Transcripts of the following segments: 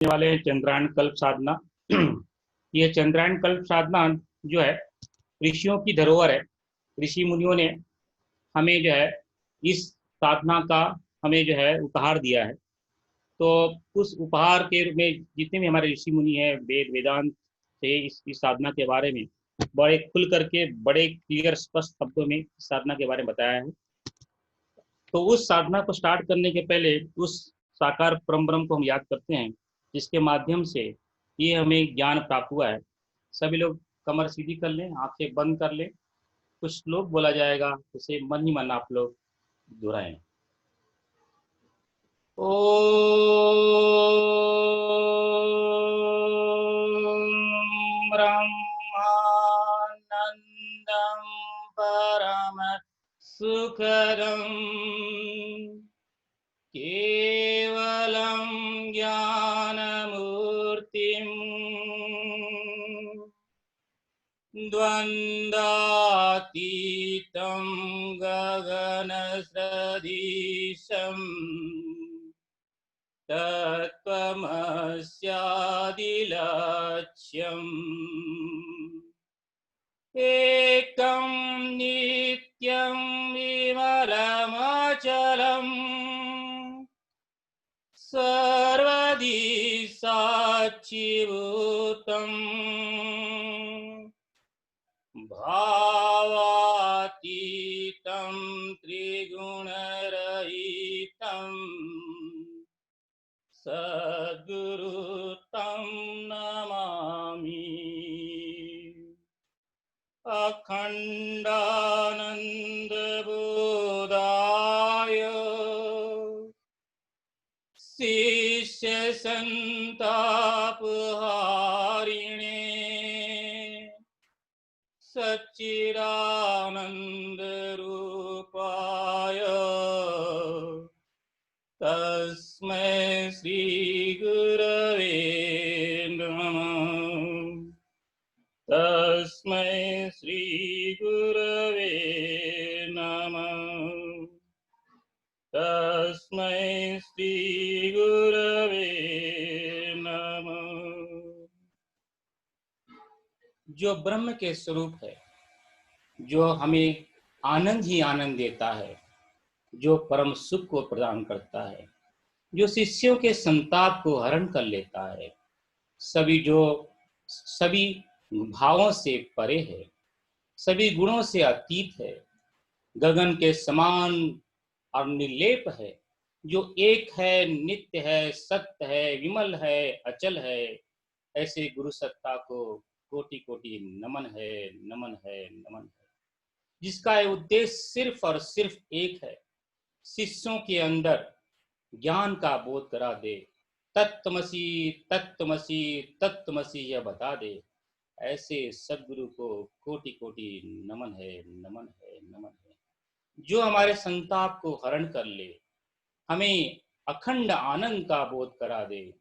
वाले हैं चंद्रायण कल्प साधना। ये चंद्रायण कल्प साधना जो है ऋषियों की धरोहर है। ऋषि मुनियों ने हमें जो है इस साधना का हमें जो है उपहार दिया है। तो उस उपहार के रूप में जितने भी हमारे ऋषि मुनि हैं वेद वेदांत से इस साधना के बारे में बड़े खुल करके बड़े क्लियर स्पष्ट शब्दों में इस साधना के बारे में बताया है। तो उस साधना को स्टार्ट करने के पहले उस साकार परम ब्रह्म को हम याद करते हैं जिसके माध्यम से ये हमें ज्ञान प्राप्त हुआ है। सभी लोग कमर सीधी कर लें, आंखें बंद कर लें। कुछ श्लोक बोला जाएगा, उसे मन ही मन आप लोग दोहराएं। ओम ब्रह्मानंदं परम सुखदं केवलं ज्ञानमूर्तिम् द्वन्द्वातीतं गगनसदृशम् तत्त्वमस्यादिलक्ष्यम् एकं नित्यं विमलमचलम् सर्वदि साक्षिभूतम् भावातीतं त्रिगुणरहितं सद्गुरुं नमामि। अखण्डानन्दबोधाय शिष्यसन्तापहारिणे सच्चिदानन्दरूपाय तस्मै श्रीगुरवे नमः। तस्मै श्रीगुरवे नमः। तस्मै श्रीगुरवे नमः। जो ब्रह्म के स्वरूप है, जो हमें आनंद ही आनंद देता है, जो परम सुख को प्रदान करता है, जो शिष्यों के संताप को हरण कर लेता है, सभी भावों से परे है, सभी गुणों से अतीत है, गगन के समान और निर्लेप है, जो एक है, नित्य है, सत्य है, विमल है, अचल है, ऐसे गुरु सत्ता को कोटि कोटि नमन है, नमन है, नमन है। जिसका उद्देश्य सिर्फ और सिर्फ एक है, शिष्यों के अंदर ज्ञान का बोध करा दे। तत्त्वमसि तत्त्वमसि तत्त्वमसि यह बता दे। ऐसे सदगुरु को कोटि कोटि नमन है, नमन है, नमन है। जो हमारे संताप को हरण कर ले, हमें अखंड आनंद का बोध करा दे,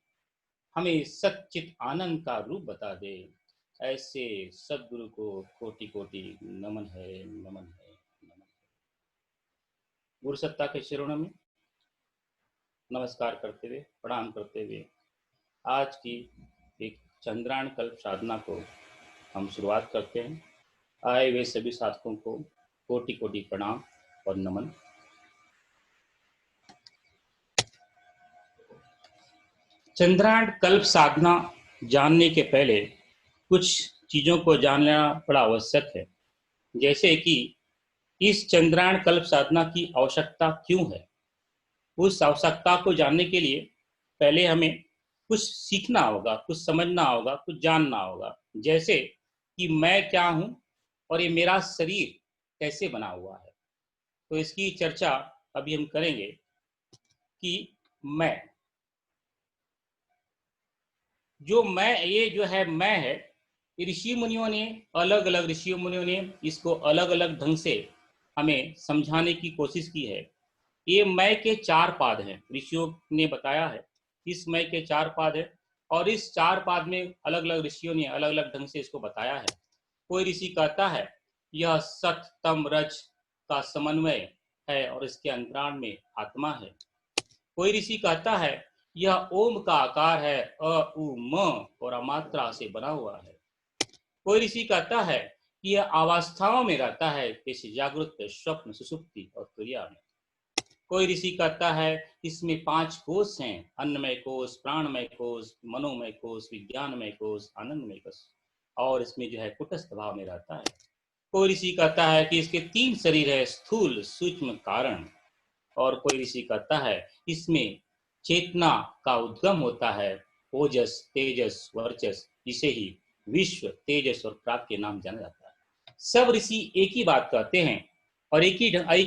हमें सच्चित आनंद का रूप बता दे, ऐसे सदगुरु को कोटि कोटि नमन है, नमन है, नमन है। गुरु सत्ता के चरणों में नमस्कार करते हुए, प्रणाम करते हुए आज की एक चंद्रायण कल्प साधना को हम शुरुआत करते हैं। आए हुए सभी साधकों को कोटि कोटि प्रणाम और नमन। चंद्रायण कल्प साधना जानने के पहले कुछ चीजों को जानना बड़ा आवश्यक है, जैसे कि इस चंद्रायण कल्प साधना की आवश्यकता क्यों है। उस आवश्यकता को जानने के लिए पहले हमें कुछ सीखना होगा, कुछ समझना होगा, कुछ जानना होगा। जैसे कि मैं क्या हूं और ये मेरा शरीर कैसे बना हुआ है। तो इसकी चर्चा अभी हम करेंगे कि मैं ये जो है मैं है, ऋषि मुनियों ने अलग अलग इसको अलग अलग ढंग से हमें समझाने की कोशिश की है। ये मैं के 4 पाद हैं, ऋषियों ने बताया है इस मैं के 4 पाद है, और इस 4 पाद में अलग अलग ऋषियों ने अलग अलग ढंग से इसको बताया है। कोई ऋषि कहता है यह सत तम रज का समन्वय है और इसके अंतराल में आत्मा है। कोई ऋषि कहता है यह ओम का आकार है, अ उ म और अमात्रा से बना हुआ है। कोई ऋषि कहता है कि यह अवस्थाओं में रहता है, जैसे जागृत, स्वप्न, सुषुप्ति और तुरिया में। कोई ऋषि कहता है इसमें 5 कोष हैं, अन्नमय कोष, प्राणमय कोष, मनोमय कोष, विज्ञानमय कोष, आनंदमय कोष, और इसमें जो है कुटस्थ भाव में रहता है। कोई ऋषि कहता है कि इसके 3 शरीर है, स्थूल, सूक्ष्म, कारण। और कोई ऋषि कहता है इसमें चेतना का उद्गम होता है, ओजस, तेजस, वर्चस, जिसे ही विश्व, तेजस और प्राग के नाम जाना जाता है। सब ऋषि एक ही बात कहते हैं और एक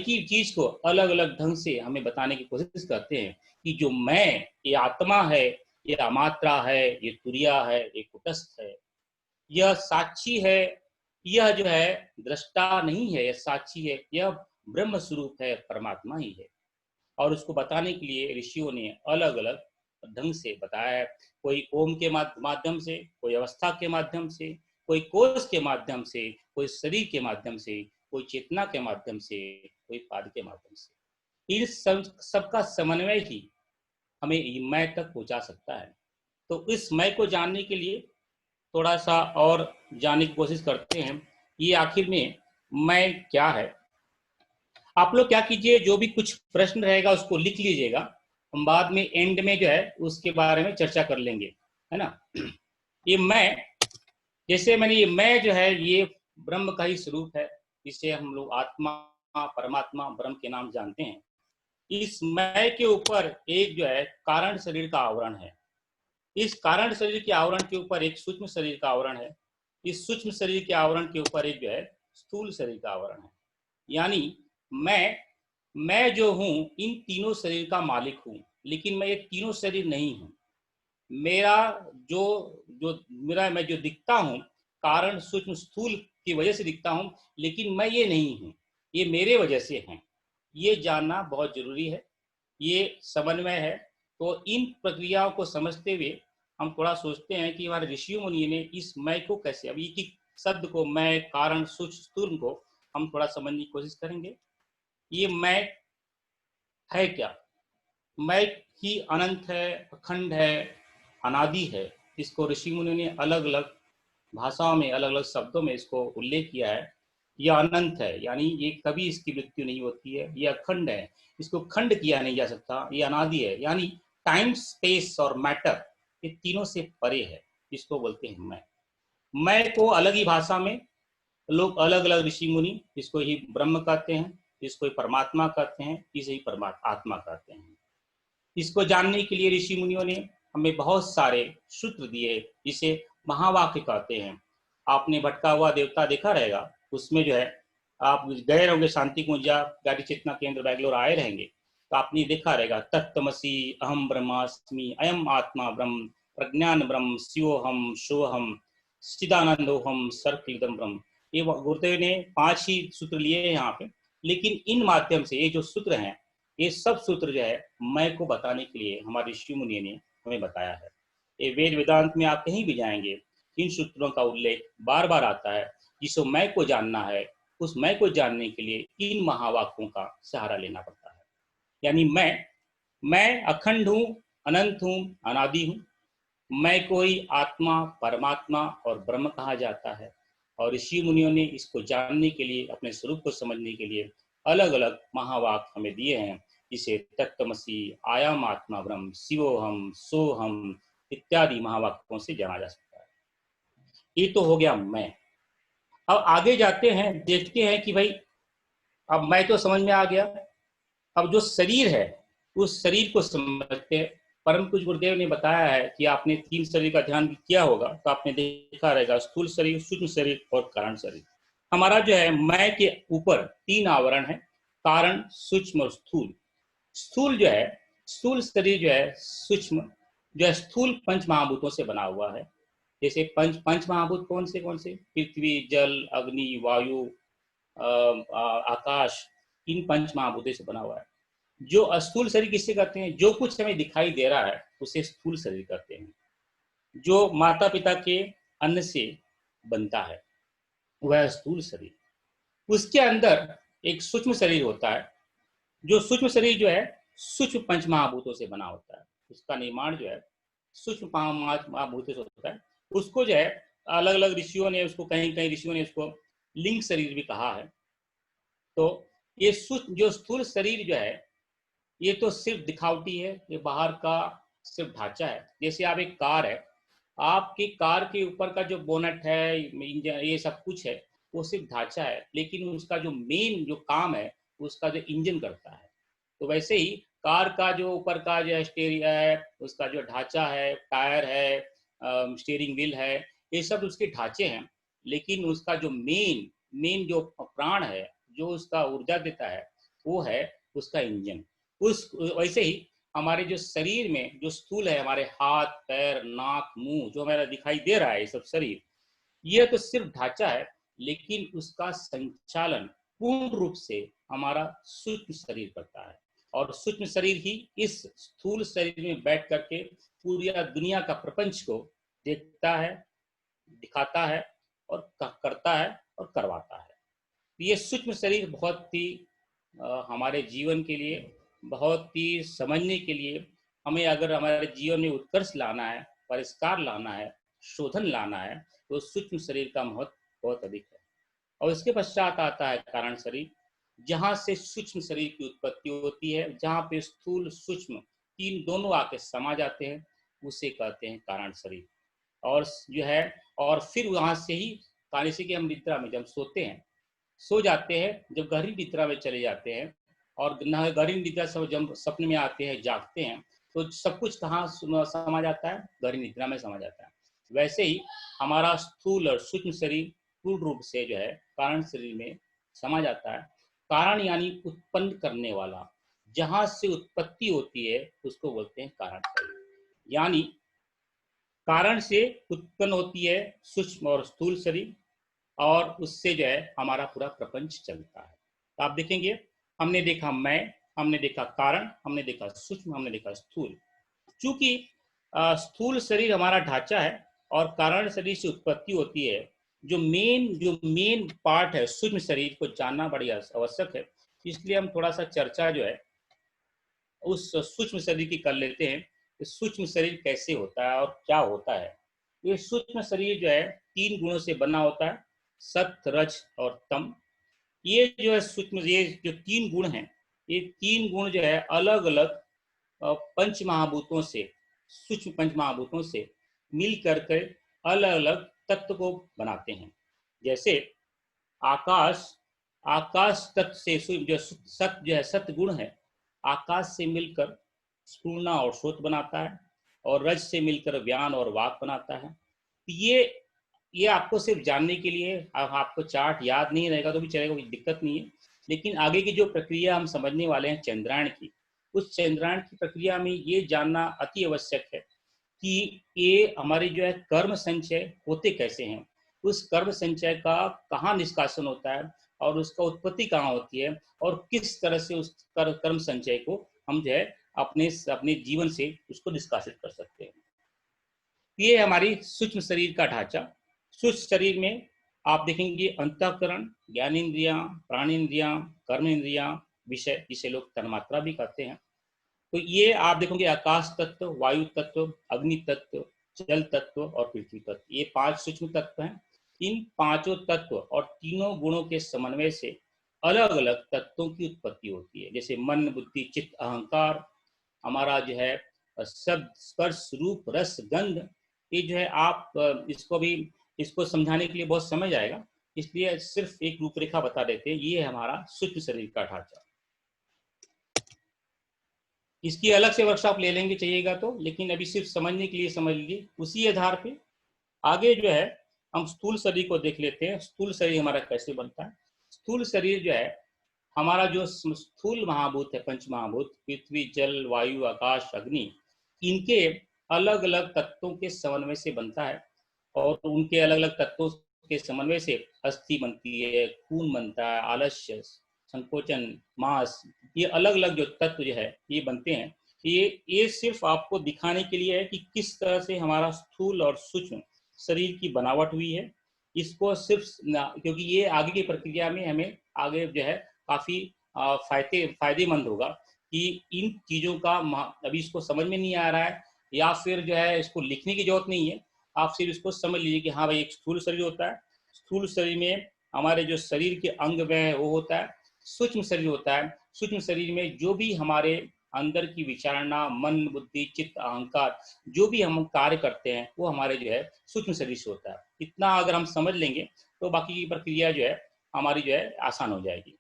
ही चीज को अलग अलग ढंग से हमें बताने की कोशिश करते हैं कि जो मैं, ये आत्मा है, ये अमात्रा है, ये तुरिया है, ये कुटस्थ है, यह साक्षी है, यह जो है दृष्टा नहीं है, यह साक्षी है, यह ब्रह्म स्वरूप है, परमात्मा ही है। और उसको बताने के लिए ऋषियों ने अलग अलग ढंग से बताया है। कोई ओम के माध्यम से, कोई अवस्था के माध्यम से, कोई कोष के माध्यम से, कोई शरीर के माध्यम से, कोई चेतना के माध्यम से, कोई पाद के माध्यम से। इन सबका समन्वय ही हमें मैं तक पहुंचा सकता है। तो इस मैं को जानने के लिए थोड़ा सा और जानने की कोशिश करते हैं, ये आखिर में मैं क्या है। आप लोग क्या कीजिए, जो भी कुछ प्रश्न रहेगा उसको लिख लीजिएगा, हम बाद में एंड में जो है उसके बारे में चर्चा कर लेंगे, है ना। ये मैं, जैसे मैंने ये मैं जो है ये ब्रह्म का ही स्वरूप है, जिसे हम लोग आत्मा, परमात्मा, ब्रह्म के नाम जानते हैं। इस मैं के ऊपर एक जो है कारण शरीर का आवरण है। इस कारण शरीर के आवरण के ऊपर एक सूक्ष्म शरीर का आवरण है। इस सूक्ष्म शरीर के आवरण के ऊपर एक जो है स्थूल शरीर का आवरण है। यानी मैं जो हूं इन तीनों शरीर का मालिक हूं, लेकिन मैं ये तीनों शरीर नहीं हूं। मेरा जो जो मेरा मैं जो दिखता हूं, कारण सूक्ष्म स्थूल की वजह से दिखता हूं, लेकिन मैं ये नहीं हूं, ये मेरे वजह से हैं। ये जानना बहुत जरूरी है, ये समन्वय है। तो इन प्रक्रियाओं को समझते हुए हम थोड़ा सोचते हैं कि हमारे ऋषियों मुनियों ने इस मैं को कैसे, अब एक एक शब्द को, मैं, कारण, सूक्ष्म, स्थूल को हम थोड़ा समझने की कोशिश करेंगे। ये मैं है क्या? मैं ही अनंत है, अखंड है, अनादि है। इसको ऋषि मुनियों ने अलग अलग भाषाओं में, अलग अलग शब्दों में इसको उल्लेख किया है। यह अनंत है, यानी ये कभी इसकी मृत्यु नहीं होती है। ये अखंड है, इसको खंड किया नहीं जा सकता। ये अनादि है, यानी टाइम, स्पेस और मैटर, ये तीनों से परे है। इसको बोलते हैं मैं को अलग ही भाषा में लोग, अलग अलग ऋषि मुनि इसको ही ब्रह्म कहते हैं, इसको ही परमात्मा कहते हैं, इसे ही परमात्मा आत्मा कहते हैं। इसको जानने के लिए ऋषि मुनियों ने हमें बहुत सारे सूत्र दिए, जिसे महावाक्य कहते हैं। आपने भटका हुआ देवता देखा रहेगा, उसमें जो है आप गए रहोगे शांति कुंज या गाड़ी चेतना केंद्र बैंगलोर आए रहेंगे, तो आपने देखा रहेगा तत्तमसी अहम ब्रह्मास्मि अयम आत्मा ब्रह्म प्रज्ञान ब्रह्म शिवोहम शोहम चिदानंदोहम सर्वकृतम ब्रह्म। ये गुरुदेव ने 5 ही सूत्र लिए हैं यहाँ पे, लेकिन इन माध्यम से ये जो सूत्र हैं, ये सब सूत्र जो है मैं को बताने के लिए हमारे ऋषि मुनि ने हमें बताया है। ये वेद वेदांत में आप कहीं भी जाएंगे, इन सूत्रों का उल्लेख बार बार आता है। जिसको मैं को जानना है, उस मैं को जानने के लिए इन महावाक्यों का सहारा लेना पड़ता है। यानी मैं अखंड हूँ, अनंत हूँ, अनादि हूँ। मैं को ही आत्मा, परमात्मा और ब्रह्म कहा जाता है। और ऋषि मुनियों ने इसको जानने के लिए, अपने स्वरूप को समझने के लिए अलग अलग महावाक्य हमें दिए हैं, जिसे तत्त्वमसी, आयाम आत्मा ब्रह्म, शिवोहम, सोहम इत्यादि महावाक्यों से जाना जा सकता है। ये तो हो गया मैं। अब आगे जाते हैं, देखते हैं कि भाई अब मैं तो समझ में आ गया, अब जो शरीर है उस शरीर को समझते हैं। परम पूज्य गुरुदेव ने बताया है कि आपने 3 शरीर का ध्यान किया होगा, तो आपने देखा रहेगा स्थूल शरीर, सूक्ष्म शरीर और कारण शरीर। हमारा जो है मैं के ऊपर 3 आवरण है, कारण, सूक्ष्म और स्थूल। स्थूल जो है, स्थूल शरीर जो है, सूक्ष्म जो है, स्थूल पंच महाभूतों से बना हुआ है। जैसे पंच महाभूत कौन से? पृथ्वी, जल, अग्नि, वायु, आकाश, इन पंच महाभूतों से बना हुआ है। जो स्थूल शरीर किससे कहते हैं? जो कुछ हमें दिखाई दे रहा है उसे स्थूल शरीर कहते हैं। जो माता पिता के अन्न से बनता है वह स्थूल शरीर। उसके अंदर एक सूक्ष्म शरीर होता है। जो सूक्ष्म शरीर जो है सूक्ष्म पंच महाभूतों से बना होता है, उसका निर्माण जो है सूक्ष्म महाभूतों से होता है। उसको जो है अलग अलग ऋषियों ने उसको, कहीं कहीं ऋषियों ने उसको लिंग शरीर भी कहा है। तो ये सूक्ष्म जो स्थूल शरीर जो है ये तो सिर्फ दिखावटी है, ये बाहर का सिर्फ ढांचा है। जैसे आप एक कार है, आपकी कार के ऊपर का जो बोनट है, इंजन, ये सब कुछ है, वो सिर्फ ढांचा है, लेकिन उसका जो मेन जो काम है उसका जो इंजन करता है। तो वैसे ही कार का जो ऊपर का जो स्टीयरिंग है, उसका जो ढांचा है, टायर है, स्टीयरिंग व्हील है, ये सब उसके ढांचे हैं, लेकिन उसका जो मेन मेन जो प्राण है, जो उसका ऊर्जा देता है, वो है उसका इंजन। उस वैसे ही हमारे जो शरीर में जो स्थूल है, हमारे हाथ पैर नाक मुंह जो हमारा दिखाई दे रहा है, ये सब शरीर, ये तो सिर्फ ढांचा है, लेकिन उसका संचालन पूर्ण रूप से हमारा सूक्ष्म शरीर करता है। और सूक्ष्म शरीर ही इस स्थूल शरीर में बैठ करके पूरी दुनिया का प्रपंच को देखता है, दिखाता है और करता है और करवाता है। ये सूक्ष्म शरीर बहुत ही हमारे जीवन के लिए, बहुत ही समझने के लिए, हमें अगर हमारे जीवन में उत्कर्ष लाना है, परिष्कार लाना है, शोधन लाना है, तो सूक्ष्म शरीर का महत्व बहुत अधिक है। और इसके पश्चात आता है कारण शरीर, जहाँ से सूक्ष्म शरीर की उत्पत्ति होती है, जहाँ पे स्थूल सूक्ष्म तीन दोनों आके समा जाते हैं, उसे कहते हैं कारण शरीर। और जो है, और फिर वहाँ से ही जैसे कि हम निद्रा में जब सोते हैं, सो जाते हैं, जब गहरी निद्रा में चले जाते हैं, और गहरी निद्रा से जब सपने में आते हैं, जागते हैं, तो सब कुछ कहाँ समा जाता है? गहरी निद्रा में समा जाता है। वैसे ही हमारा स्थूल और सूक्ष्म शरीर पूर्ण रूप से जो है कारण शरीर में समा जाता है। कारण यानी उत्पन्न करने वाला, जहाँ से उत्पत्ति होती है उसको बोलते हैं कारण शरीर। यानी कारण से उत्पन्न होती है सूक्ष्म और स्थूल शरीर, और उससे जो है हमारा पूरा प्रपंच चलता है। तो आप देखेंगे, हमने देखा मैं, हमने देखा कारण, हमने देखा सूक्ष्म, हमने देखा स्थूल। चूंकि स्थूल शरीर हमारा ढांचा है और कारण शरीर से उत्पत्ति होती है, जो मेन पार्ट है सूक्ष्म शरीर को जानना बड़ी आवश्यक है। इसलिए हम थोड़ा सा चर्चा जो है उस सूक्ष्म शरीर की कर लेते हैं कि सूक्ष्म शरीर कैसे होता है और क्या होता है। ये सूक्ष्म शरीर जो है तीन गुणों से बना होता है, सत्य रज और तम। ये जो है सूक्ष्म, ये जो तीन गुण हैं, ये तीन गुण जो है अलग अलग पंच महाभूतों से, सूक्ष्म पंच महाभूतों से मिल करके अलग अलग तत्व को बनाते हैं। जैसे आकाश, आकाश तत्व से जो सत्य जो है, सत्य गुण है, आकाश से मिलकर स्फूर्णा और श्रोत बनाता है, और रज से मिलकर ज्ञान और वाक बनाता है। ये आपको सिर्फ जानने के लिए, आपको चार्ट याद नहीं रहेगा तो भी चलेगा, कोई दिक्कत नहीं है। लेकिन आगे की जो प्रक्रिया हम समझने वाले हैं चंद्रायण की, उस चंद्रायण की प्रक्रिया में ये जानना अति आवश्यक है कि ये हमारे जो है कर्म संचय होते कैसे हैं, उस कर्म संचय का कहाँ निष्कासन होता है, और उसका उत्पत्ति कहाँ होती है, और किस तरह से उस कर्म संचय को हम जो है अपने अपने जीवन से उसको निष्कासित कर सकते हैं। ये हमारी सूक्ष्म शरीर का ढांचा। सूक्ष्म शरीर में आप देखेंगे अंतःकरण, ज्ञानेन्द्रियां, प्राणेन्द्रियां, कर्मेंद्रियां, विषय, जिसे लोग तन्मात्रा भी कहते हैं। तो ये आप देखोगे आकाश तत्व, वायु तत्व, अग्नि तत्व, जल तत्व और पृथ्वी तत्व, ये पांच सूक्ष्म तत्व हैं। इन पांचों तत्व और तीनों गुणों के समन्वय से अलग अलग तत्वों की उत्पत्ति होती है। जैसे मन बुद्धि चित्त अहंकार, हमारा जो है शब्द स्पर्श रूप रस गंध, ये जो है आप इसको समझाने के लिए बहुत समय आएगा, इसलिए सिर्फ एक रूपरेखा बता देते हैं। ये हमारा सूक्ष्म शरीर का ढांचा। इसकी अलग से वर्कशॉप ले लेंगे चाहिएगा तो, लेकिन अभी सिर्फ समझने के लिए समझ लीजिए। उसी आधार पे आगे जो है हम स्थूल शरीर को देख लेते हैं। स्थूल शरीर हमारा कैसे बनता है। स्थूल शरीर जो है हमारा जो स्थूल महाभूत है, पंच महाभूत पृथ्वी जल वायु आकाश अग्नि, इनके अलग अलग तत्वों के समन्वय से बनता है, और उनके अलग अलग तत्वों के समन्वय से अस्थि बनती है, खून बनता है, आलस्य, संकोचन, मांस, ये अलग अलग जो तत्व जो है ये बनते हैं। ये सिर्फ आपको दिखाने के लिए है कि किस तरह से हमारा स्थूल और सूक्ष्म शरीर की बनावट हुई है। इसको सिर्फ क्योंकि ये आगे की प्रक्रिया में हमें आगे जो है काफी फायदेमंद होगा कि इन चीज़ों का अभी इसको समझ में नहीं आ रहा है, या फिर जो है इसको लिखने की जरूरत नहीं है। आप सिर्फ इसको समझ लीजिए कि हाँ भाई, एक स्थूल शरीर होता है, स्थूल शरीर में हमारे जो शरीर के अंग में वो होता है, सूक्ष्म शरीर होता है, सूक्ष्म शरीर में जो भी हमारे अंदर की विचारणा, मन, बुद्धि, चित्त, अहंकार, जो भी हम कार्य करते हैं वो हमारे जो है सूक्ष्म शरीर से होता है। इतना अगर हम समझ लेंगे तो बाकी की प्रक्रिया जो है हमारी जो है आसान हो जाएगी।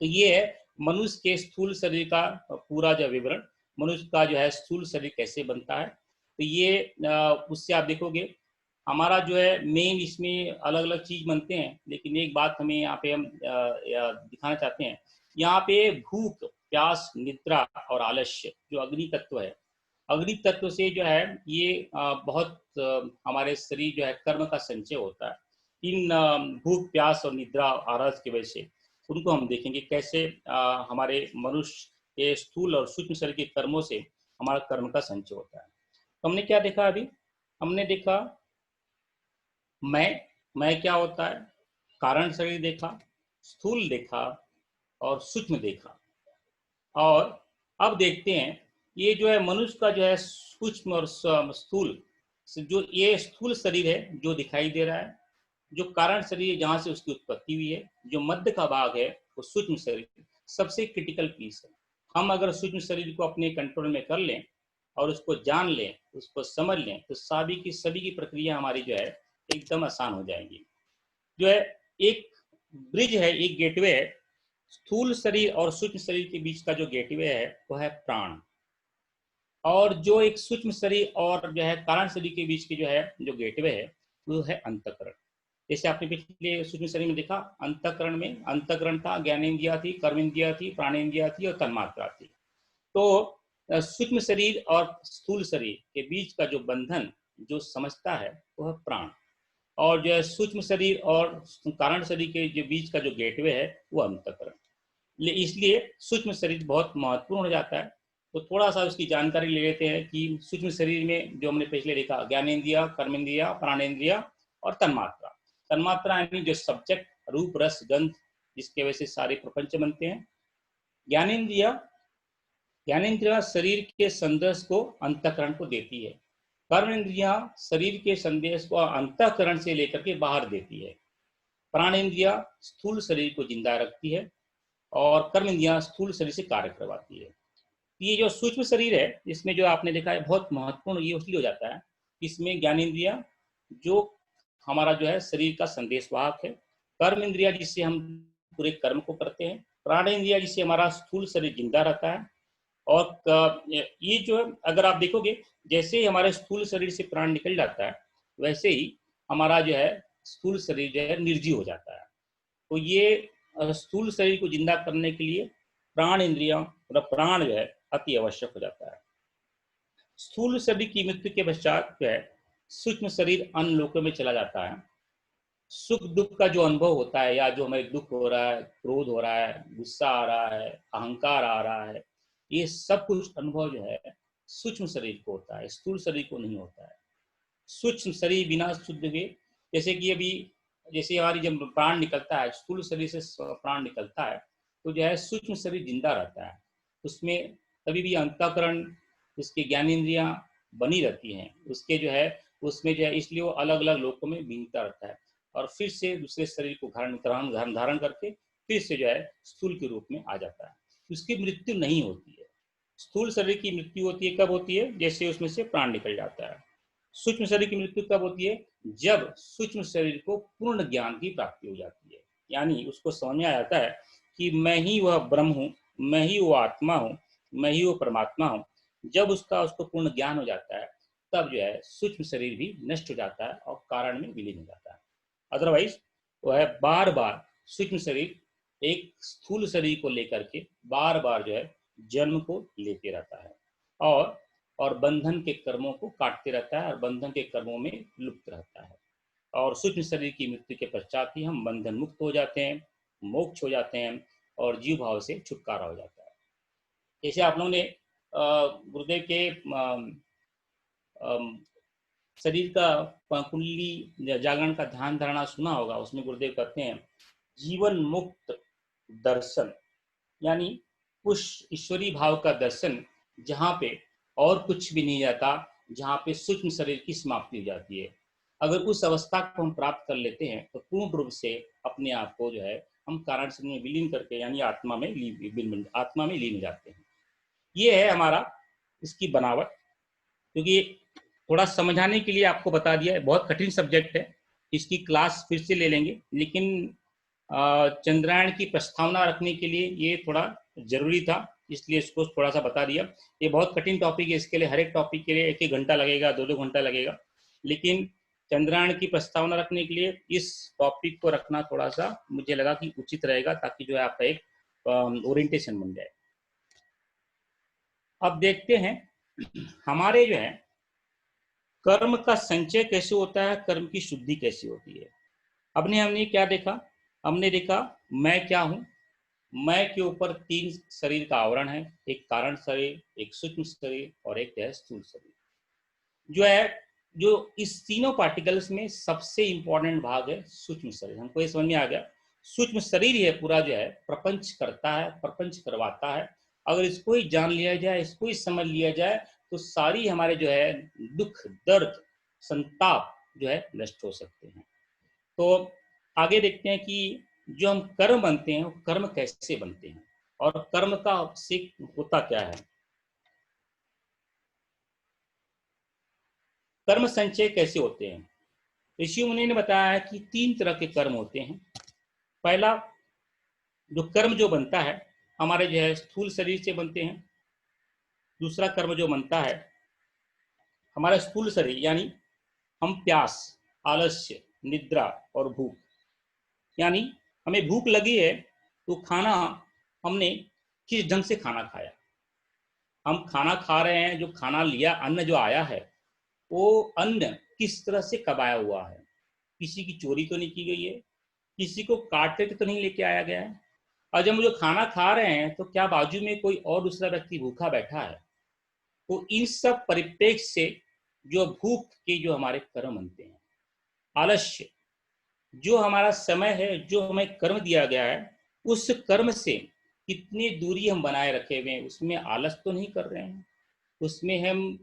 तो ये है मनुष्य के स्थूल शरीर का पूरा जो विवरण, मनुष्य का जो है स्थूल शरीर कैसे बनता है। तो ये उससे आप देखोगे हमारा जो है मेन इसमें अलग अलग चीज बनते हैं, लेकिन एक बात हमें यहाँ पे हम दिखाना चाहते हैं। यहाँ पे भूख, प्यास, निद्रा और आलस्य जो अग्नि तत्व है, अग्नि तत्व से जो है ये बहुत हमारे शरीर जो है कर्म का संचय होता है। इन भूख, प्यास और निद्रा आलस्य की वजह से उनको हम देखेंगे कैसे हमारे मनुष्य के स्थूल और सूक्ष्म शरीर के कर्मों से हमारा कर्म का संचय होता है। तो हमने क्या देखा अभी? हमने देखा मैं क्या होता है, कारण शरीर देखा, स्थूल देखा और सूक्ष्म देखा। और अब देखते हैं ये जो है मनुष्य का जो है सूक्ष्म और स्थूल, जो ये स्थूल शरीर है जो दिखाई दे रहा है, जो कारण शरीर है जहाँ से उसकी उत्पत्ति हुई है, जो मध्य का भाग है वो सूक्ष्म शरीर सबसे क्रिटिकल पीस है। हम अगर सूक्ष्म शरीर को अपने कंट्रोल में कर लें और उसको जान लें, उसको समझ लें, तो सभी की प्रक्रिया हमारी जो है एकदम आसान हो जाएगी। जो है एक ब्रिज है, एक गेटवे है स्थूल शरीर और सूक्ष्म शरीर के बीच का। जो गेटवे है वो है प्राण, और जो एक सूक्ष्म शरीर और जो है कारण शरीर के बीच की जो है जो गेटवे है वो है अंतःकरण। जैसे आपने पिछले सूक्ष्म शरीर में देखा, अंतःकरण में अंतःकरण था, ज्ञानेंद्रिया थी, कर्मेंद्रिया थी, प्राणेंद्रिया थी और तन्मात्रा थी। तो सूक्ष्म शरीर और स्थूल शरीर के बीच का जो बंधन जो समझता है वो है प्राण, और जो है सूक्ष्म शरीर और कारण शरीर के जो बीच का जो गेटवे है वो अंतःकरण। इसलिए सूक्ष्म शरीर बहुत महत्वपूर्ण हो जाता है। तो थोड़ा सा उसकी जानकारी ले लेते हैं कि सूक्ष्म शरीर में जो हमने पहले देखा, ज्ञानेंद्रिया, कर्मेंद्रिया, प्राणेंद्रिया और तन्मात्रा। तन्मात्रा यानी जो सब्जेक्ट, रूप, रस, गंध, जिसके वजह से सारे प्रपंच बनते हैं। ज्ञानेंद्रिया ज्ञानेंद्रिया शरीर के संदेश को अंतःकरण को देती है। कर्म इंद्रिया शरीर के संदेश को अंतःकरण से लेकर के बाहर देती है। प्राणेंद्रिया स्थूल शरीर को जिंदा रखती है और कर्म इंद्रिया स्थूल शरीर से कार्य करवाती है। ये जो सूक्ष्म शरीर है इसमें जो आपने देखा है बहुत महत्वपूर्ण ये इसलिए हो जाता है, इसमें ज्ञानेंद्रिया जो हमारा जो है शरीर का संदेशवाहक है, कर्म इंद्रिया जिससे हम पूरे कर्म को करते हैं, प्राणेंद्रिया जिससे हमारा स्थूल शरीर जिंदा रहता है। और ये जो है अगर आप देखोगे जैसे ही हमारे स्थूल शरीर से प्राण निकल जाता है वैसे ही हमारा जो है स्थूल शरीर जो है निर्जीव हो जाता है। तो ये स्थूल शरीर को जिंदा करने के लिए प्राण इंद्रिया मतलब प्राण जो है अति आवश्यक हो जाता है। स्थूल शरीर की मृत्यु के पश्चात जो है सूक्ष्म शरीर अन्य लोकों में चला जाता है। सुख दुख का जो अनुभव होता है, या जो हमें दुख हो रहा है, क्रोध हो रहा है, गुस्सा आ रहा है, अहंकार आ रहा है, ये सब कुछ अनुभव जो है सूक्ष्म शरीर को होता है, स्थूल शरीर को नहीं होता है। सूक्ष्म शरीर बिना शुद्ध हुए, जैसे कि अभी जैसे हमारी जब प्राण निकलता है, स्थूल शरीर से प्राण निकलता है तो जो है सूक्ष्म शरीर जिंदा रहता है, उसमें कभी भी अंतःकरण, उसके ज्ञानेंद्रियां बनी रहती हैं, उसके जो है उसमें जो है इसलिए वो अलग अलग लोकों में बीतता रहता है और फिर से दूसरे शरीर को धारण करके फिर से जो है स्थूल के रूप में आ जाता है। उसकी मृत्यु नहीं होती है। स्थूल शरीर की मृत्यु होती है कब होती है? जैसे उसमें से प्राण निकल जाता है। सूक्ष्म शरीर की मृत्यु कब होती है? जब सूक्ष्म शरीर को पूर्ण ज्ञान की प्राप्ति हो जाती है, यानी उसको समझ में आ जाता है कि मैं ही वह ब्रह्म हूँ, मैं ही वो आत्मा हूँ, मैं ही वो परमात्मा हूँ। जब उसको पूर्ण ज्ञान हो जाता है तब जो है सूक्ष्म शरीर भी नष्ट हो जाता है और कारण में विलीन हो जाता है। अदरवाइज वह बार बार सूक्ष्म शरीर एक स्थूल शरीर को लेकर के बार बार जो है जन्म को लेते रहता है और बंधन के कर्मों को काटते रहता है और बंधन के कर्मों में लुप्त रहता है। और सूक्ष्म शरीर की मृत्यु के पश्चात ही हम बंधन मुक्त हो जाते हैं, मोक्ष हो जाते हैं और जीव भाव से छुटकारा हो जाता है। जैसे आप लोगों ने गुरुदेव के शरीर का कुंडली जागरण का ध्यान धारणा सुना होगा, उसमें गुरुदेव कहते हैं जीवन मुक्त दर्शन, यानी उस ईश्वरीय भाव का दर्शन जहाँ पे और कुछ भी नहीं जाता, जहाँ पे सूक्ष्म शरीर की समाप्ति हो जाती है। अगर उस अवस्था को हम प्राप्त कर लेते हैं तो पूर्ण रूप से अपने आप को जो है हम कारण शरीर में विलीन करके यानी आत्मा में लीन हो जाते हैं। ये है हमारा इसकी बनावट, क्योंकि थोड़ा समझाने के लिए आपको बता दिया है। बहुत कठिन सब्जेक्ट है, इसकी क्लास फिर से ले लेंगे, लेकिन चंद्रायण की प्रस्तावना रखने के लिए ये थोड़ा जरूरी था, इसलिए इसको थोड़ा सा बता दिया। ये बहुत कठिन टॉपिक है, इसके लिए हर एक टॉपिक के लिए 1-1 घंटा लगेगा, 2-2 घंटा लगेगा, लेकिन चंद्रायण की प्रस्तावना रखने के लिए इस टॉपिक को रखना थोड़ा सा मुझे लगा कि उचित रहेगा, ताकि जो है आपका एक ओरिएंटेशन बन जाए। अब देखते हैं हमारे जो है कर्म का संचय कैसे होता है, कर्म की शुद्धि कैसे होती है। हमने क्या देखा? हमने देखा मैं क्या हूं। मैं के ऊपर 3 शरीर का आवरण है, एक कारण शरीर, एक सूक्ष्म शरीर और एक है स्थूल शरीर। जो इस तीनों पार्टिकल्स में सबसे इंपॉर्टेंट भाग है सूक्ष्म शरीर। हमको ये समझ में आ गया, सूक्ष्म शरीर ही है पूरा जो है प्रपंच करता है, प्रपंच करवाता है। अगर इसको ही जान लिया जाए, इसको ही समझ लिया जाए, तो सारी हमारे जो है दुख, दर्द, संताप जो है नष्ट हो सकते हैं। तो आगे देखते हैं कि जो हम कर्म बनते हैं, वो कर्म कैसे बनते हैं और कर्म का से होता क्या है। कर्म संचय कैसे होते हैं? ऋषि मुनि ने बताया है कि 3 तरह के कर्म होते हैं। पहला जो कर्म जो बनता है हमारे जो है स्थूल शरीर से बनते हैं। दूसरा कर्म जो बनता है हमारा स्थूल शरीर, यानी हम प्यास, आलस्य, निद्रा और भूख, यानी हमें भूख लगी है तो खाना हमने किस ढंग से खाना खाया, हम खाना खा रहे हैं, जो खाना लिया, अन्न जो आया है, वो अन्न किस तरह से कबाया हुआ है। किसी की चोरी तो नहीं की गई है, किसी को काट के तो नहीं लेके आया गया है। और जब हम जो खाना खा रहे हैं तो क्या बाजू में कोई और दूसरा व्यक्ति भूखा बैठा है? तो इन सब परिप्रेक्ष्य से जो भूख के जो हमारे कर्म बनते हैं। आलस्य, जो हमारा समय है, जो हमें कर्म दिया गया है, उस कर्म से कितनी दूरी हम बनाए रखे हुए हैं, उसमें आलस तो नहीं कर रहे हैं, उसमें हम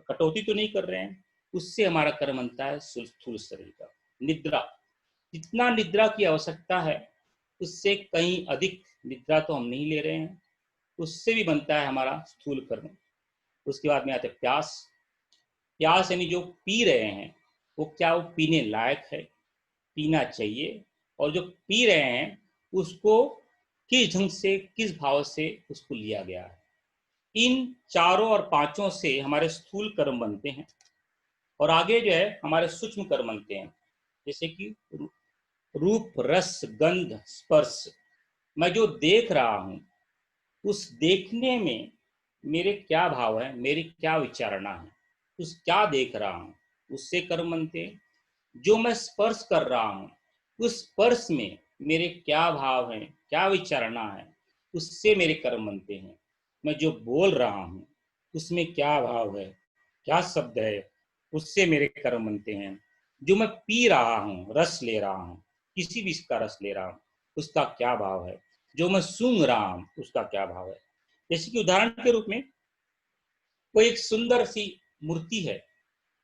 कटौती तो नहीं कर रहे हैं, उससे हमारा कर्म बनता है स्थूल शरीर का। निद्रा, जितना निद्रा की आवश्यकता है उससे कहीं अधिक निद्रा तो हम नहीं ले रहे हैं, उससे भी बनता है हमारा स्थूल कर्म। उसके बाद में आते प्यास। प्यास यानी जो पी रहे हैं वो क्या वो पीने लायक है, पीना चाहिए, और जो पी रहे हैं उसको किस ढंग से, किस भाव से उसको लिया गया है। इन चारों और पांचों से हमारे स्थूल कर्म बनते हैं। और आगे जो है हमारे सूक्ष्म कर्म बनते हैं, जैसे कि रूप, रस, गंध, स्पर्श। मैं जो देख रहा हूं, उस देखने में मेरे क्या भाव है, मेरी क्या विचारणा है, उस क्या देख रहा हूं, उससे कर्म बनते हैं। जो मैं स्पर्श कर रहा हूं, उस स्पर्श में मेरे क्या भाव हैं, क्या विचारणा है, उससे मेरे कर्म बनते हैं। मैं जो बोल रहा हूं, उसमें क्या भाव है, क्या शब्द है, उससे मेरे कर्म बनते हैं। जो मैं पी रहा हूं, रस ले रहा हूं, किसी भी इसका रस ले रहा हूं, उसका क्या भाव है। जो मैं सूंघ रहा हूं, उसका क्या भाव है। जैसे कि उदाहरण के रूप में कोई एक सुंदर सी मूर्ति है,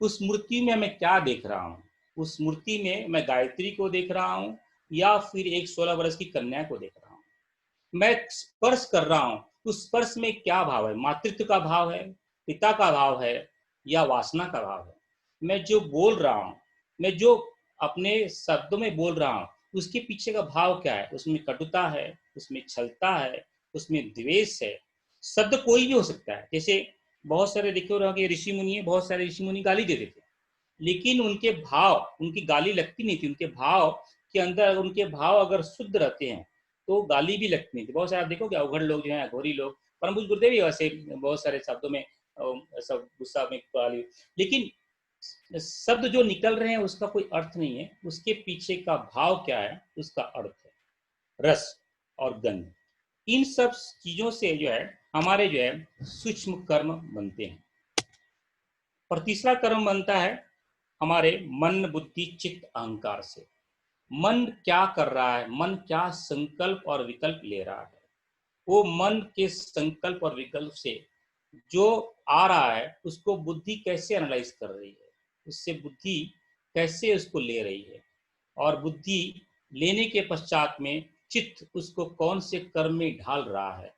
उस मूर्ति में मैं क्या देख रहा हूँ? उस मूर्ति में मैं गायत्री को देख रहा हूँ या फिर एक 16 वर्ष की कन्या को देख रहा हूँ। मैं स्पर्श कर रहा हूँ, उस स्पर्श में क्या भाव है? मातृत्व का भाव है, पिता का भाव है, या वासना का भाव है। मैं जो बोल रहा हूँ, मैं जो अपने शब्दों में बोल रहा हूँ, उसके पीछे का भाव क्या है? उसमें कटुता है, उसमें छलता है, उसमें द्वेष है। शब्द कोई भी हो सकता है। जैसे बहुत सारे देखे हो कि ऋषि मुनि है, बहुत सारे ऋषि मुनि गाली दे देते, लेकिन उनके भाव, उनकी गाली लगती नहीं थी। उनके भाव के अंदर, उनके भाव अगर शुद्ध रहते हैं तो गाली भी लगती नहीं थी। बहुत सारे आप देखोगे अवघड़ लोग जो हैं, अघोरी लोग, परम पूज्य गुरुदेव ही वैसे बहुत सारे शब्दों में सब गुस्सा में गाली, लेकिन शब्द जो निकल रहे हैं उसका कोई अर्थ नहीं है, उसके पीछे का भाव क्या है, उसका अर्थ है। रस और गंध, इन सब चीजों से जो है हमारे जो है सूक्ष्म कर्म बनते हैं। और तीसरा कर्म बनता है हमारे मन, बुद्धि, चित्त, अहंकार से। मन क्या कर रहा है, मन क्या संकल्प और विकल्प ले रहा है, वो मन के संकल्प और विकल्प से जो आ रहा है उसको बुद्धि कैसे एनालाइज कर रही है, उससे बुद्धि कैसे उसको ले रही है, और बुद्धि लेने के पश्चात में चित्त उसको कौन से कर्म में ढाल रहा है,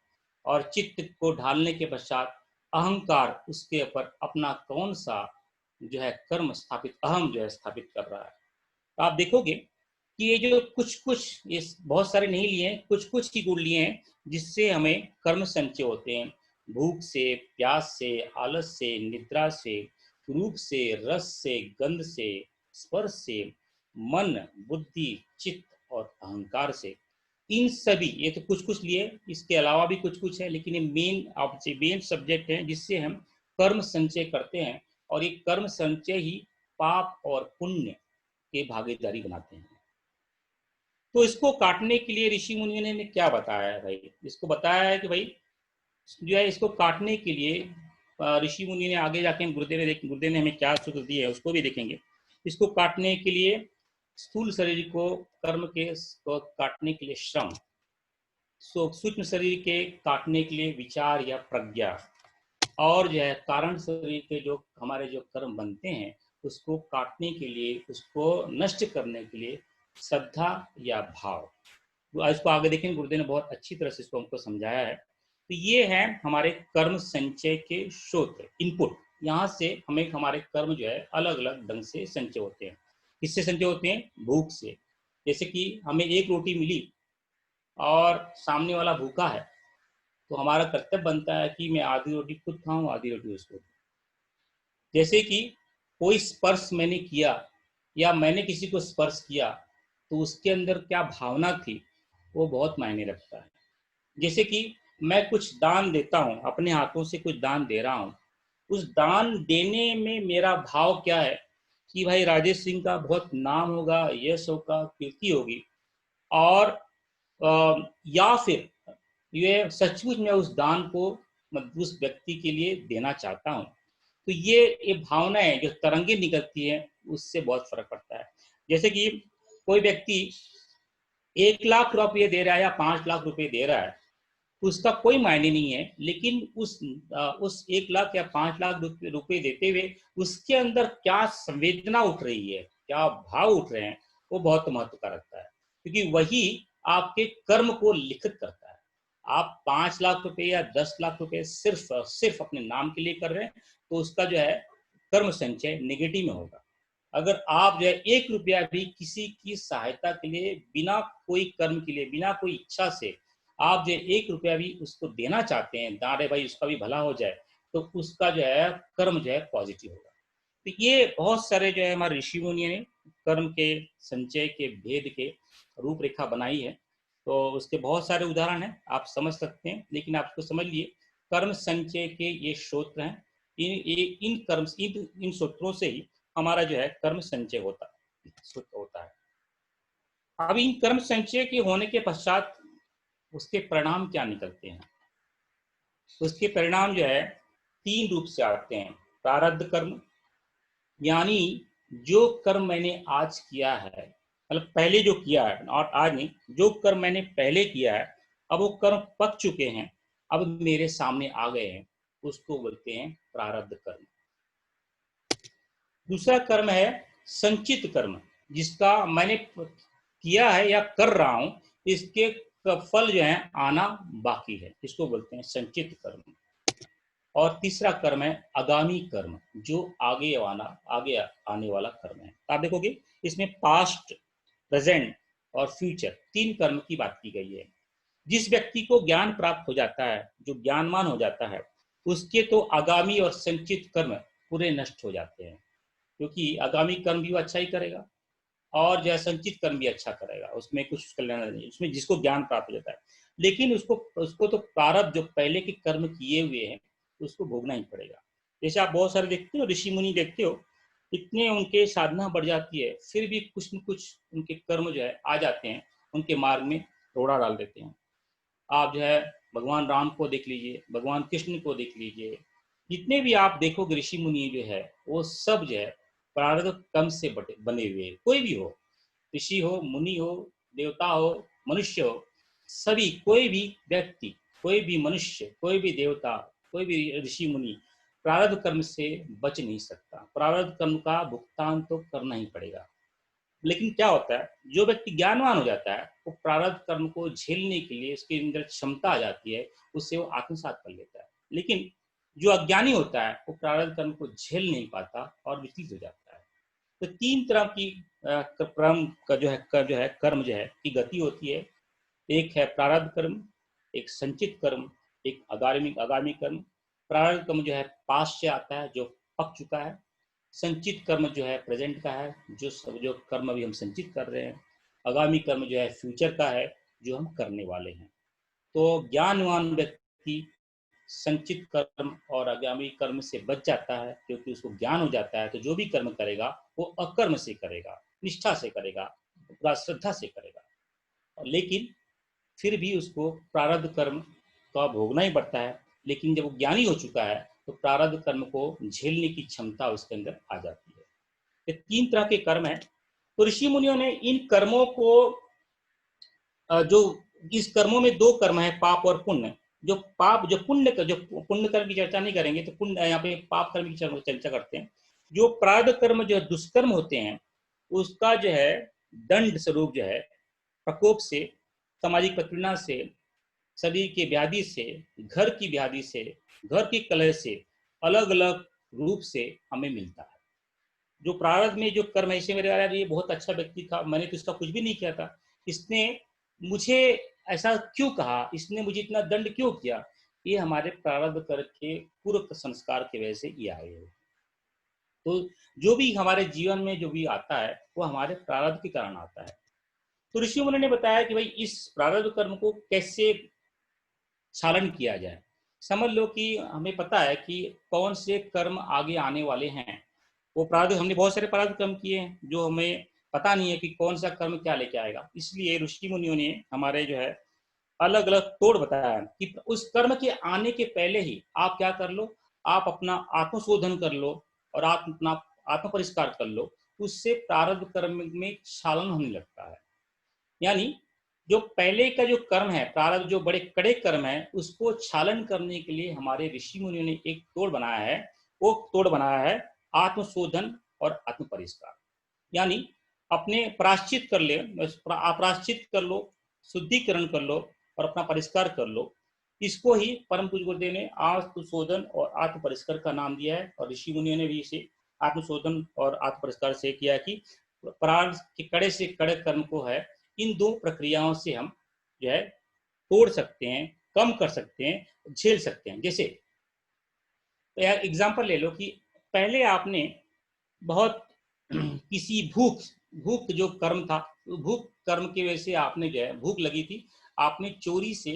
और चित्त को ढालने के पश्चात अहंकार उसके ऊपर अपना कौन सा जो है कर्म स्थापित, अहम जो है स्थापित कर रहा है। तो आप देखोगे कि ये जो कुछ कुछ, ये बहुत सारे नहीं लिए हैं, कुछ कुछ ही गुण लिए हैं जिससे हमें कर्म संचय होते हैं। भूख से, प्यास से, आलस से, निद्रा से, रूप से, रस से, गंध से, स्पर्श से, मन, बुद्धि, चित्त और अहंकार से। इन सभी, ये तो कुछ कुछ लिए, इसके अलावा भी कुछ कुछ है, लेकिन ये मेन सब्जेक्ट है जिससे हम कर्म संचय करते हैं, और ये कर्म संचय ही पाप और पुण्य के भागीदारी बनाते हैं। तो इसको काटने के लिए ऋषि मुनियों ने क्या बताया है भाई, इसको बताया है कि भाई जो है इसको काटने के लिए ऋषि मुनि ने आगे जाके गुरुदेव ने हमें क्या सूत्र दिए है उसको भी देखेंगे। इसको काटने के लिए स्थूल शरीर को कर्म के को काटने के लिए श्रम, सूक्ष्म शरीर के काटने के लिए विचार या प्रज्ञा, और जो है कारण शरीर के जो हमारे जो कर्म बनते हैं उसको काटने के लिए, उसको नष्ट करने के लिए श्रद्धा या भाव। इसको आगे देखेंगे, गुरुदेव ने बहुत अच्छी तरह से इसको हमको समझाया है। तो ये है हमारे कर्म संचय के स्रोत, इनपुट। यहाँ से हमें हमारे कर्म जो है अलग अलग ढंग से संचय होते हैं। किससे संचय होते हैं? भूख से। जैसे कि हमें एक रोटी मिली और सामने वाला भूखा है, तो हमारा कर्तव्य बनता है कि मैं आधी रोटी खुद खाऊं, आधी रोटी उसको। जैसे कि कोई स्पर्श मैंने किया या मैंने किसी को स्पर्श किया, तो उसके अंदर क्या भावना थी वो बहुत मायने रखता है। जैसे कि मैं कुछ दान देता हूँ, अपने हाथों से कुछ दान दे रहा हूँ, उस दान देने में मेरा भाव क्या है कि भाई राजेश सिंह का बहुत नाम होगा, यश होगा, कीर्ति होगी, और या फिर ये सचमुच मैं उस दान को उस व्यक्ति के लिए देना चाहता हूँ। तो ये भावनाएं जो तरंगे निकलती है उससे बहुत फर्क पड़ता है। जैसे कि कोई व्यक्ति 1 लाख रुपये दे रहा है या 5 लाख रुपए दे रहा है, उसका कोई मायने नहीं है, लेकिन उस 1 लाख या 5 लाख रुपए देते हुए उसके अंदर क्या संवेदना उठ रही है, क्या भाव उठ रहे हैं, वो बहुत महत्व का रखता है, क्योंकि वही आपके कर्म को लिखित करता है। आप 5 लाख रुपए या 10 लाख रुपए सिर्फ सिर्फ अपने नाम के लिए कर रहे हैं, तो उसका जो है कर्म संचय नेगेटिव में होगा। अगर आप जो है 1 रुपया भी किसी की सहायता के लिए, बिना कोई कर्म के लिए, बिना कोई इच्छा से आप जो 1 रुपया भी उसको देना चाहते हैं, दारे भाई उसका भी भला हो जाए, तो उसका जो है कर्म जो है पॉजिटिव होगा। तो ये बहुत सारे जो है हमारे ऋषि मुनियों ने कर्म के संचय के भेद के रूपरेखा बनाई है। तो उसके बहुत सारे उदाहरण हैं, आप समझ सकते हैं, लेकिन आप इसको समझ लिए कर्म संचय के ये सूत्र हैं। इन सूत्रों से ही हमारा जो है कर्म संचय होता है। अब इन कर्म संचय के होने के पश्चात उसके परिणाम क्या निकलते हैं? उसके परिणाम जो है 3 रूप से आते हैं। प्रारब्ध कर्म, यानी जो कर्म मैंने आज किया है, मतलब पहले जो किया है, और आज नहीं, जो कर्म मैंने पहले किया है, अब वो कर्म पक चुके हैं, अब मेरे सामने आ गए हैं, उसको बोलते हैं प्रारब्ध कर्म। दूसरा कर्म है संचित कर्म, जिसका मैंने किया है या कर रहा हूं, इसके फल जो है आना बाकी है, इसको बोलते हैं संचित कर्म। और तीसरा कर्म है आगामी कर्म, जो आगे आने वाला कर्म है। आप देखोगे इसमें पास्ट, प्रेजेंट और फ्यूचर 3 कर्म की बात की गई है। जिस व्यक्ति को ज्ञान प्राप्त हो जाता है, जो ज्ञानवान हो जाता है, उसके तो आगामी और संचित कर्म पूरे नष्ट हो जाते हैं, क्योंकि आगामी कर्म भी वो अच्छा ही करेगा और जो है संचित कर्म भी अच्छा करेगा, उसमें कुछ कल्याण नहीं, उसमें जिसको ज्ञान प्राप्त हो जाता है। लेकिन उसको उसको तो प्रारब्ध जो पहले के कर्म किए हुए हैं उसको भोगना ही पड़ेगा। जैसे आप बहुत सारे देखते हो, ऋषि मुनि देखते हो, इतने उनके साधना बढ़ जाती है, फिर भी कुछ न कुछ उनके कर्म जो है आ जाते हैं, उनके मार्ग में रोड़ा डाल देते हैं। आप जो है भगवान राम को देख लीजिए, भगवान कृष्ण को देख लीजिए, जितने भी आप देखोगे ऋषि मुनि जो है वो सब जो है प्रारब्ध कर्म से बने हुए, कोई भी हो, ऋषि हो, मुनि हो, देवता हो, मनुष्य हो, सभी कोई भी व्यक्ति कोई भी मनुष्य, कोई भी देवता, कोई भी ऋषि मुनि प्रारब्ध कर्म से बच नहीं सकता। प्रारब्ध कर्म का भुगतान तो करना ही पड़ेगा। लेकिन क्या होता है, जो व्यक्ति ज्ञानवान हो जाता है वो प्रारब्ध कर्म को झेलने के लिए उसके अंदर क्षमता आ जाती है, उससे वो आत्मसात कर लेता है। लेकिन जो अज्ञानी होता है वो प्रारब्ध कर्म को झेल नहीं पाता और विचलित हो जाता है। तो तीन तरह की कर्म का जो है कर्म जो है की गति होती है। एक है प्रारब्ध कर्म, एक संचित कर्म, एक आगामी आगामी कर्म। प्रारब्ध कर्म जो है पास से आता है, जो पक चुका है। संचित कर्म जो है प्रेजेंट का है, जो कर्म अभी हम संचित कर रहे हैं। आगामी कर्म जो है फ्यूचर का है, जो हम करने वाले हैं। तो ज्ञानवान व्यक्ति संचित कर्म और आगामी कर्म से बच जाता है, क्योंकि उसको ज्ञान हो जाता है। तो जो भी कर्म करेगा वो अकर्म से करेगा, निष्ठा से करेगा, पूरा श्रद्धा से करेगा। लेकिन फिर भी उसको प्रारब्ध कर्म का भोगना ही पड़ता है। लेकिन जब वो ज्ञानी हो चुका है तो प्रारब्ध कर्म को झेलने की क्षमता उसके अंदर आ जाती है। ये तीन तरह के कर्म है। तो ऋषि मुनियों ने इन कर्मों को जो इस कर्मों में दो कर्म है, पाप और पुण्य। जो पाप जो पुण्य कर्म की चर्चा नहीं करेंगे, तो पुण्य यहाँ पे पाप कर्म की चर्चा करते हैं। जो प्रारब्ध कर्म जो दुष्कर्म होते हैं उसका जो है दंड स्वरूप जो है प्रकोप से, सामाजिक प्रतिपन्ना से, शरीर के व्याधि से, घर की व्याधि से, घर की कलह से, अलग अलग रूप से हमें मिलता है। जो प्रारब्ध में जो कर्म ऐसे मेरे यार ये बहुत अच्छा व्यक्ति था, मैंने तो इसका कुछ भी नहीं किया था, इसने मुझे ऐसा क्यों कहा, इसने मुझे इतना दंड क्यों किया, ये हमारे प्रारब्ध कर के पूर्व संस्कार की वजह से ये आए हैं। तो जो भी हमारे जीवन में जो भी आता है वो हमारे प्रारब्ध के कारण आता है। तो ऋषि मुनि ने बताया कि भाई इस प्रारब्ध कर्म को कैसे क्षालन किया जाए। समझ लो कि हमें पता है कि कौन से कर्म आगे आने वाले हैं। वो प्रारब्ध, हमने बहुत सारे प्रारब्ध कर्म किए हैं जो हमें पता नहीं है कि कौन सा कर्म क्या लेके आएगा। इसलिए ऋषि मुनियों ने हमारे जो है अलग अलग तोड़ बताया कि उस कर्म के आने के पहले ही आप क्या कर लो, आप अपना आत्मशोधन कर लो और आप अपना आत्म परिष्कार कर लो। उससे प्रारब्ध कर्म में क्षालन होने लगता है। यानी जो पहले का जो कर्म है, प्रारब्ध जो बड़े कड़े कर्म है, उसको क्षालन करने के लिए हमारे ऋषि मुनियों ने एक तोड़ बनाया है। वो तोड़ बनाया है आत्मशोधन और आत्म परिष्कार। यानी अपने प्राश्चित कर ले, प्राश्चित कर लो, शुद्धिकरण कर लो और अपना परिष्कार कर लो। इसको ही परम पूज्य गुरुदेव ने आत्मशोधन और आत्म परिष्कार का नाम दिया है। और ऋषि मुनियों ने भी इसे आत्मशोधन और आत्म परिष्कार से किया कि प्रारब्ध के कड़े से कड़े कर्म को है इन दो प्रक्रियाओं से हम जो है तोड़ सकते हैं, कम कर सकते हैं, झेल सकते हैं। जैसे तो यार एग्जाम्पल ले लो कि पहले आपने बहुत किसी भूख भूख जो कर्म था, भूख कर्म की वजह से आपने जो है भूख लगी थी, आपने चोरी से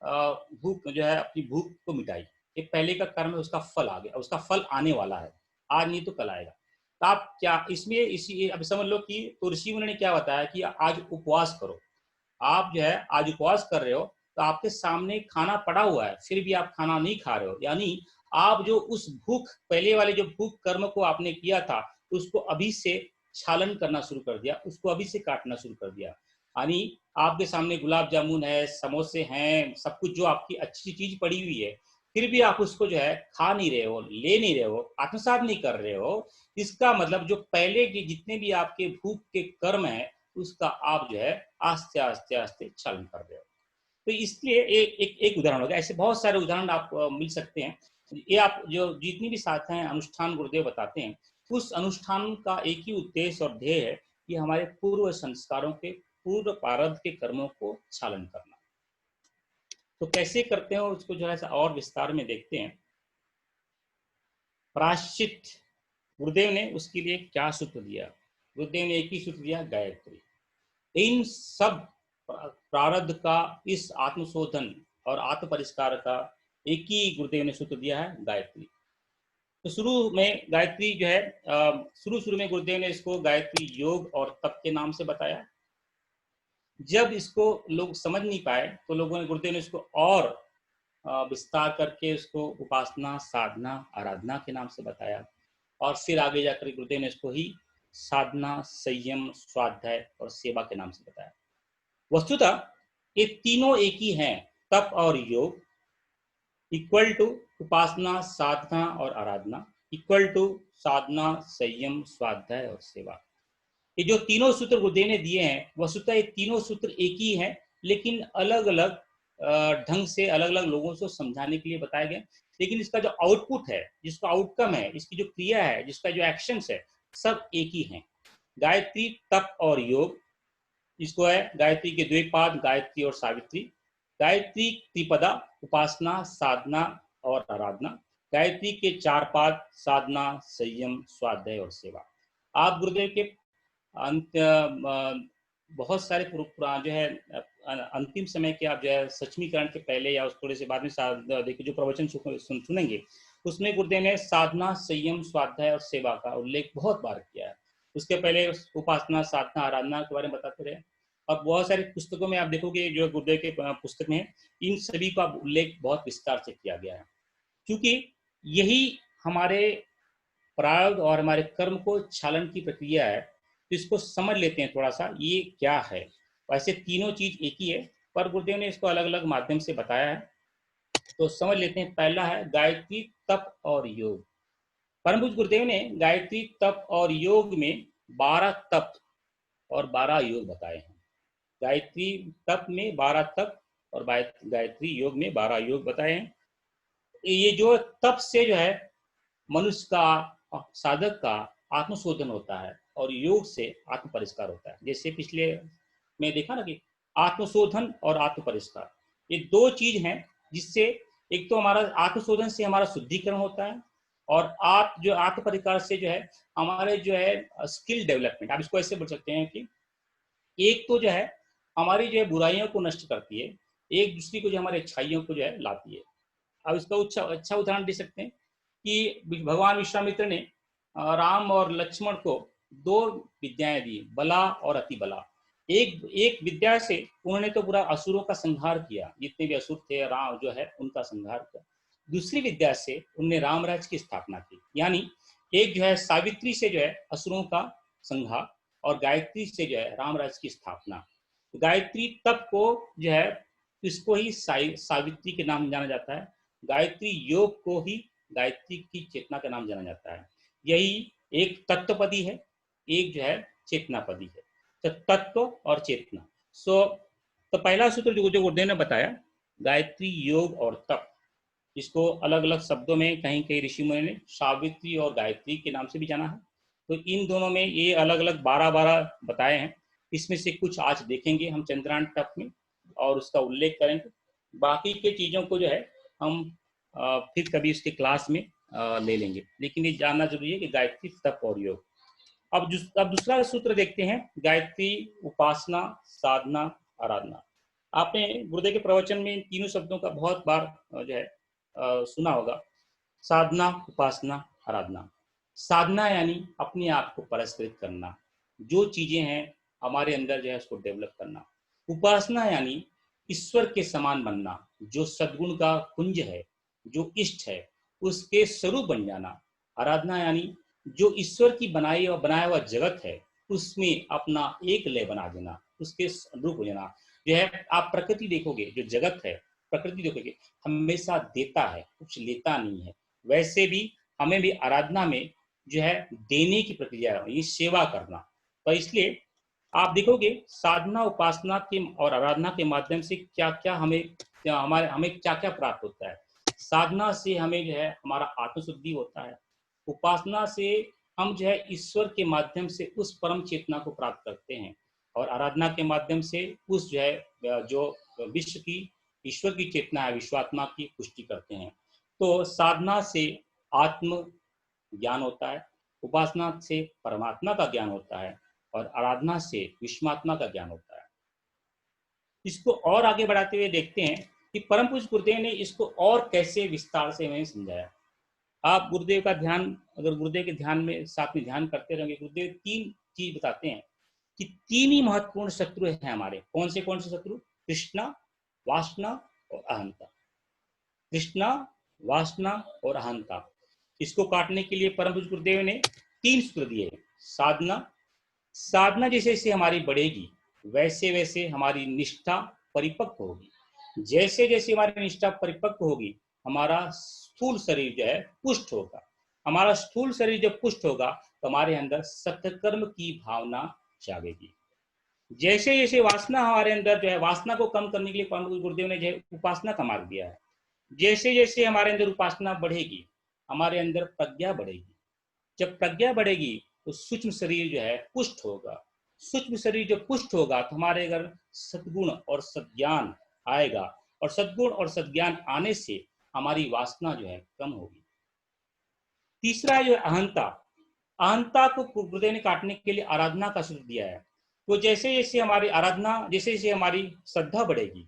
भूख जो है अपनी भूख को मिटाई। ये पहले का कर्म है, उसका फल आ गया, उसका फल आने वाला है, आज नहीं तो कल आएगा। तो आप क्या इसमें इसी अब समझ लो कि तो ऋषि मुनि ने क्या बताया कि आज उपवास करो। आप जो है आज उपवास कर रहे हो तो आपके सामने खाना पड़ा हुआ है, फिर भी आप खाना नहीं खा रहे हो। यानी आप जो उस भूख पहले वाले जो भूख कर्म को आपने किया था उसको अभी से छालन करना शुरू कर दिया, उसको अभी से काटना शुरू कर दिया। यानी आपके सामने गुलाब जामुन है, समोसे हैं, सब कुछ जो आपकी अच्छी चीज पड़ी हुई है, फिर भी आप उसको जो है खा नहीं रहे हो, ले नहीं रहे हो, आत्मसात नहीं कर रहे हो। इसका मतलब जो पहले के जितने भी आपके भूख के कर्म है उसका आप जो है आस्ते आस्ते आस्ते क्षालन कर रहे हो। तो इसलिए एक उदाहरण होगा, ऐसे बहुत सारे उदाहरण आप मिल सकते हैं। ये आप जो जितनी भी साधनाएं अनुष्ठान गुरुदेव बताते हैं, उस अनुष्ठान का एक ही उद्देश्य और ध्येय है कि हमारे पूर्व संस्कारों के, पूर्व प्रारब्ध के कर्मों को क्षालन करना। तो कैसे करते हो उसको जो है और विस्तार में देखते हैं। प्राश्चित गुरुदेव ने उसके लिए क्या सूत्र दिया? गुरुदेव ने एक ही सूत्र दिया, गायत्री। इन सब प्रारब्ध का, इस आत्मशोधन और आत्म परिष्कार का एक ही गुरुदेव ने सूत्र दिया है, गायत्री। तो शुरू में गायत्री जो है शुरू में गुरुदेव ने इसको गायत्री योग और तप के नाम से बताया। जब इसको लोग समझ नहीं पाए तो लोगों ने, गुरुदेव ने इसको और विस्तार करके उसको उपासना, साधना, आराधना के नाम से बताया। और फिर आगे जाकर गुरुदेव ने इसको ही साधना, संयम, स्वाध्याय और सेवा के नाम से बताया। वस्तुतः ये तीनों एक ही हैं, तप और योग इक्वल टू उपासना, साधना और आराधना इक्वल टू साधना, संयम, स्वाध्याय और सेवा। ये जो तीनों सूत्र गुरुदेव ने दिए हैं, वस्तुतः ये तीनों सूत्र एक ही हैं, लेकिन अलग अलग ढंग से अलग अलग लोगों को समझाने के लिए बताए गए। लेकिन इसका जो आउटपुट है, जिसका आउटकम है, इसकी जो क्रिया है, जिसका जो एक्शंस है, सब एक ही हैं। गायत्री, तप और योग, इसको है गायत्री के द्विपाद गायत्री और सावित्री। गायत्री त्रिपदा, उपासना, साधना और आराधना। गायत्री के चार पाद, साधना, संयम, स्वाध्याय और सेवा। आप गुरुदेव के अंत बहुत सारे जो है अंतिम समय के, आप जो है सचमीकरण के पहले या उस थोड़े से बाद में देखिए जो प्रवचन सुनेंगे, उसमें गुरुदेव ने साधना, संयम, स्वाध्याय और सेवा का उल्लेख बहुत बार किया है। उसके पहले उपासना, साधना, आराधना के बारे में बताते रहे। और बहुत सारी पुस्तकों में आप देखोगे, जो गुरुदेव के पुस्तक में, इन सभी का उल्लेख बहुत विस्तार से किया गया है, क्योंकि यही हमारे प्रारब्ध और हमारे कर्म को छालन की प्रक्रिया है। तो इसको समझ लेते हैं थोड़ा सा, ये क्या है। वैसे तीनों चीज एक ही है, पर गुरुदेव ने इसको अलग अलग माध्यम से बताया है, तो समझ लेते हैं। पहला है गायत्री, तप और योग। परम पूज्य गुरुदेव ने गायत्री, तप और योग में 12 तप और 12 योग बताए हैं। गायत्री तप में 12 तप और गायत्री योग में 12 योग बताए हैं। ये जो तप से जो है मनुष्य का, साधक का आत्मशोधन होता है, और योग से आत्म परिष्कार होता है। जैसे पिछले में देखा ना कि आत्मशोधन और आत्म परिष्कार, ये दो चीज हैं, जिससे एक तो हमारा आत्मशोधन से हमारा शुद्धिकरण होता है, और आत्म परिष्कार से जो है हमारे जो है स्किल डेवलपमेंट, आप इसको ऐसे बोल सकते हैं कि एक तो जो है हमारी जो है बुराइयों को नष्ट करती है, एक दूसरी को जो हमारे अच्छाइयों को जो है लाती है। अब इसका अच्छा उदाहरण दे सकते हैं कि भगवान विश्वामित्र ने राम और लक्ष्मण को 2 विद्याएं दी, बला और अति बला। एक विद्या से उन्होंने तो पूरा असुरों का संहार किया, जितने भी असुर थे राम जो है उनका संहार किया। दूसरी विद्या से उन्होंने रामराज की स्थापना की, यानी एक जो है सावित्री से जो है असुरों का संहार, और गायत्री से जो है रामराज की स्थापना। गायत्री तप को जो है, इसको ही सावित्री के नाम जाना जाता है। गायत्री योग को ही गायत्री की चेतना का नाम जाना जाता है। यही एक तत्वपदी है, एक जो है चेतनापदी है। तो तत्व और चेतना। तो पहला सूत्र जो गुरुदेव ने बताया, गायत्री, योग और तप, इसको अलग अलग शब्दों में कहीं कहीं ऋषि मुनि ने सावित्री और गायत्री के नाम से भी जाना है। तो इन दोनों में ये अलग अलग 12-12 बताए हैं। इसमें से कुछ आज देखेंगे हम चंद्रायण तप में, और उसका उल्लेख करेंगे। बाकी के चीज़ों को जो है हम फिर कभी इसके क्लास में ले लेंगे, लेकिन ये जानना जरूरी है कि गायत्री, तप और योग। अब दूसरा सूत्र देखते हैं, गायत्री, उपासना, साधना, आराधना। आपने गुरुदेव के प्रवचन में इन तीनों शब्दों का बहुत बार जो है सुना होगा। साधना, उपासना, आराधना। साधना यानी अपने आप को पुरस्कृत करना, जो चीजें हैं हमारे अंदर जो है उसको डेवलप करना। उपासना यानी ईश्वर के समान बनना, जो सद्गुण का कुंज है, जो इष्ट है, उसके स्वरूप बन जाना। आराधना यानी जो ईश्वर की बनाई और बनाया हुआ जगत है, उसमें अपना एक लय बना देना, उसके अनुरूप हो जाना। जो है आप प्रकृति देखोगे, जो जगत है प्रकृति देखोगे, हमेशा देता है, कुछ लेता नहीं है। वैसे भी हमें भी आराधना में जो है देने की प्रक्रिया है, ये सेवा करना। तो इसलिए आप देखोगे साधना, उपासना के और आराधना के माध्यम से क्या क्या हमें क्या क्या प्राप्त होता है। साधना से हमें जो है हमारा आत्मशुद्धि होता है। उपासना से हम जो है ईश्वर के माध्यम से उस परम चेतना को प्राप्त करते हैं, और आराधना के माध्यम से उस जो है जो विश्व की ईश्वर की चेतना है, विश्वात्मा की पुष्टि करते हैं। तो साधना से आत्म ज्ञान होता है, उपासना से परमात्मा का ज्ञान होता है, और आराधना से विश्वात्मा का ज्ञान होता है। इसको और आगे बढ़ाते हुए देखते हैं कि परम पूज्य गुरुदेव ने इसको और कैसे विस्तार से हमें समझाया। आप गुरुदेव का ध्यान, अगर गुरुदेव के ध्यान में साथ में ध्यान करते रहेंगे, गुरुदेव 3 चीज बताते हैं कि 3 ही महत्वपूर्ण शत्रु हैं हमारे। कौन से शत्रु? तृष्णा, वासना और अहंता। तृष्णा, वासना और अहंता, इसको काटने के लिए परम पूज्य गुरुदेव ने 3 सूत्र दिए। साधना जैसे जैसे हमारी बढ़ेगी, वैसे वैसे हमारी निष्ठा परिपक्व होगी। जैसे जैसे हमारी निष्ठा परिपक्व होगी, हमारा स्थूल शरीर जो है पुष्ट होगा। हमारा स्थूल शरीर जब पुष्ट होगा तो हमारे अंदर सत्कर्म की भावना जागेगी। जैसे जैसे वासना हमारे अंदर जो है, वासना को कम करने के लिए पांडु गुरुदेव ने जो है उपासना का मार्ग दिया है। जैसे जैसे हमारे अंदर उपासना बढ़ेगी, हमारे अंदर प्रज्ञा बढ़ेगी। जब प्रज्ञा बढ़ेगी तो सूक्ष्म शरीर जो है पुष्ट होगा। सूक्ष्म शरीर जब पुष्ट होगा तो हमारे अंदर सद्गुण और सद्ज्ञान आएगा, और सद्गुण और सद्ज्ञान आने से हमारी वासना जो है कम होगी। तीसरा जो है अहंता। अहंता को गुरुदेव ने काटने के लिए आराधना का सूत्र दिया है। तो जैसे जैसे हमारी आराधना, जैसे जैसे हमारी श्रद्धा बढ़ेगी,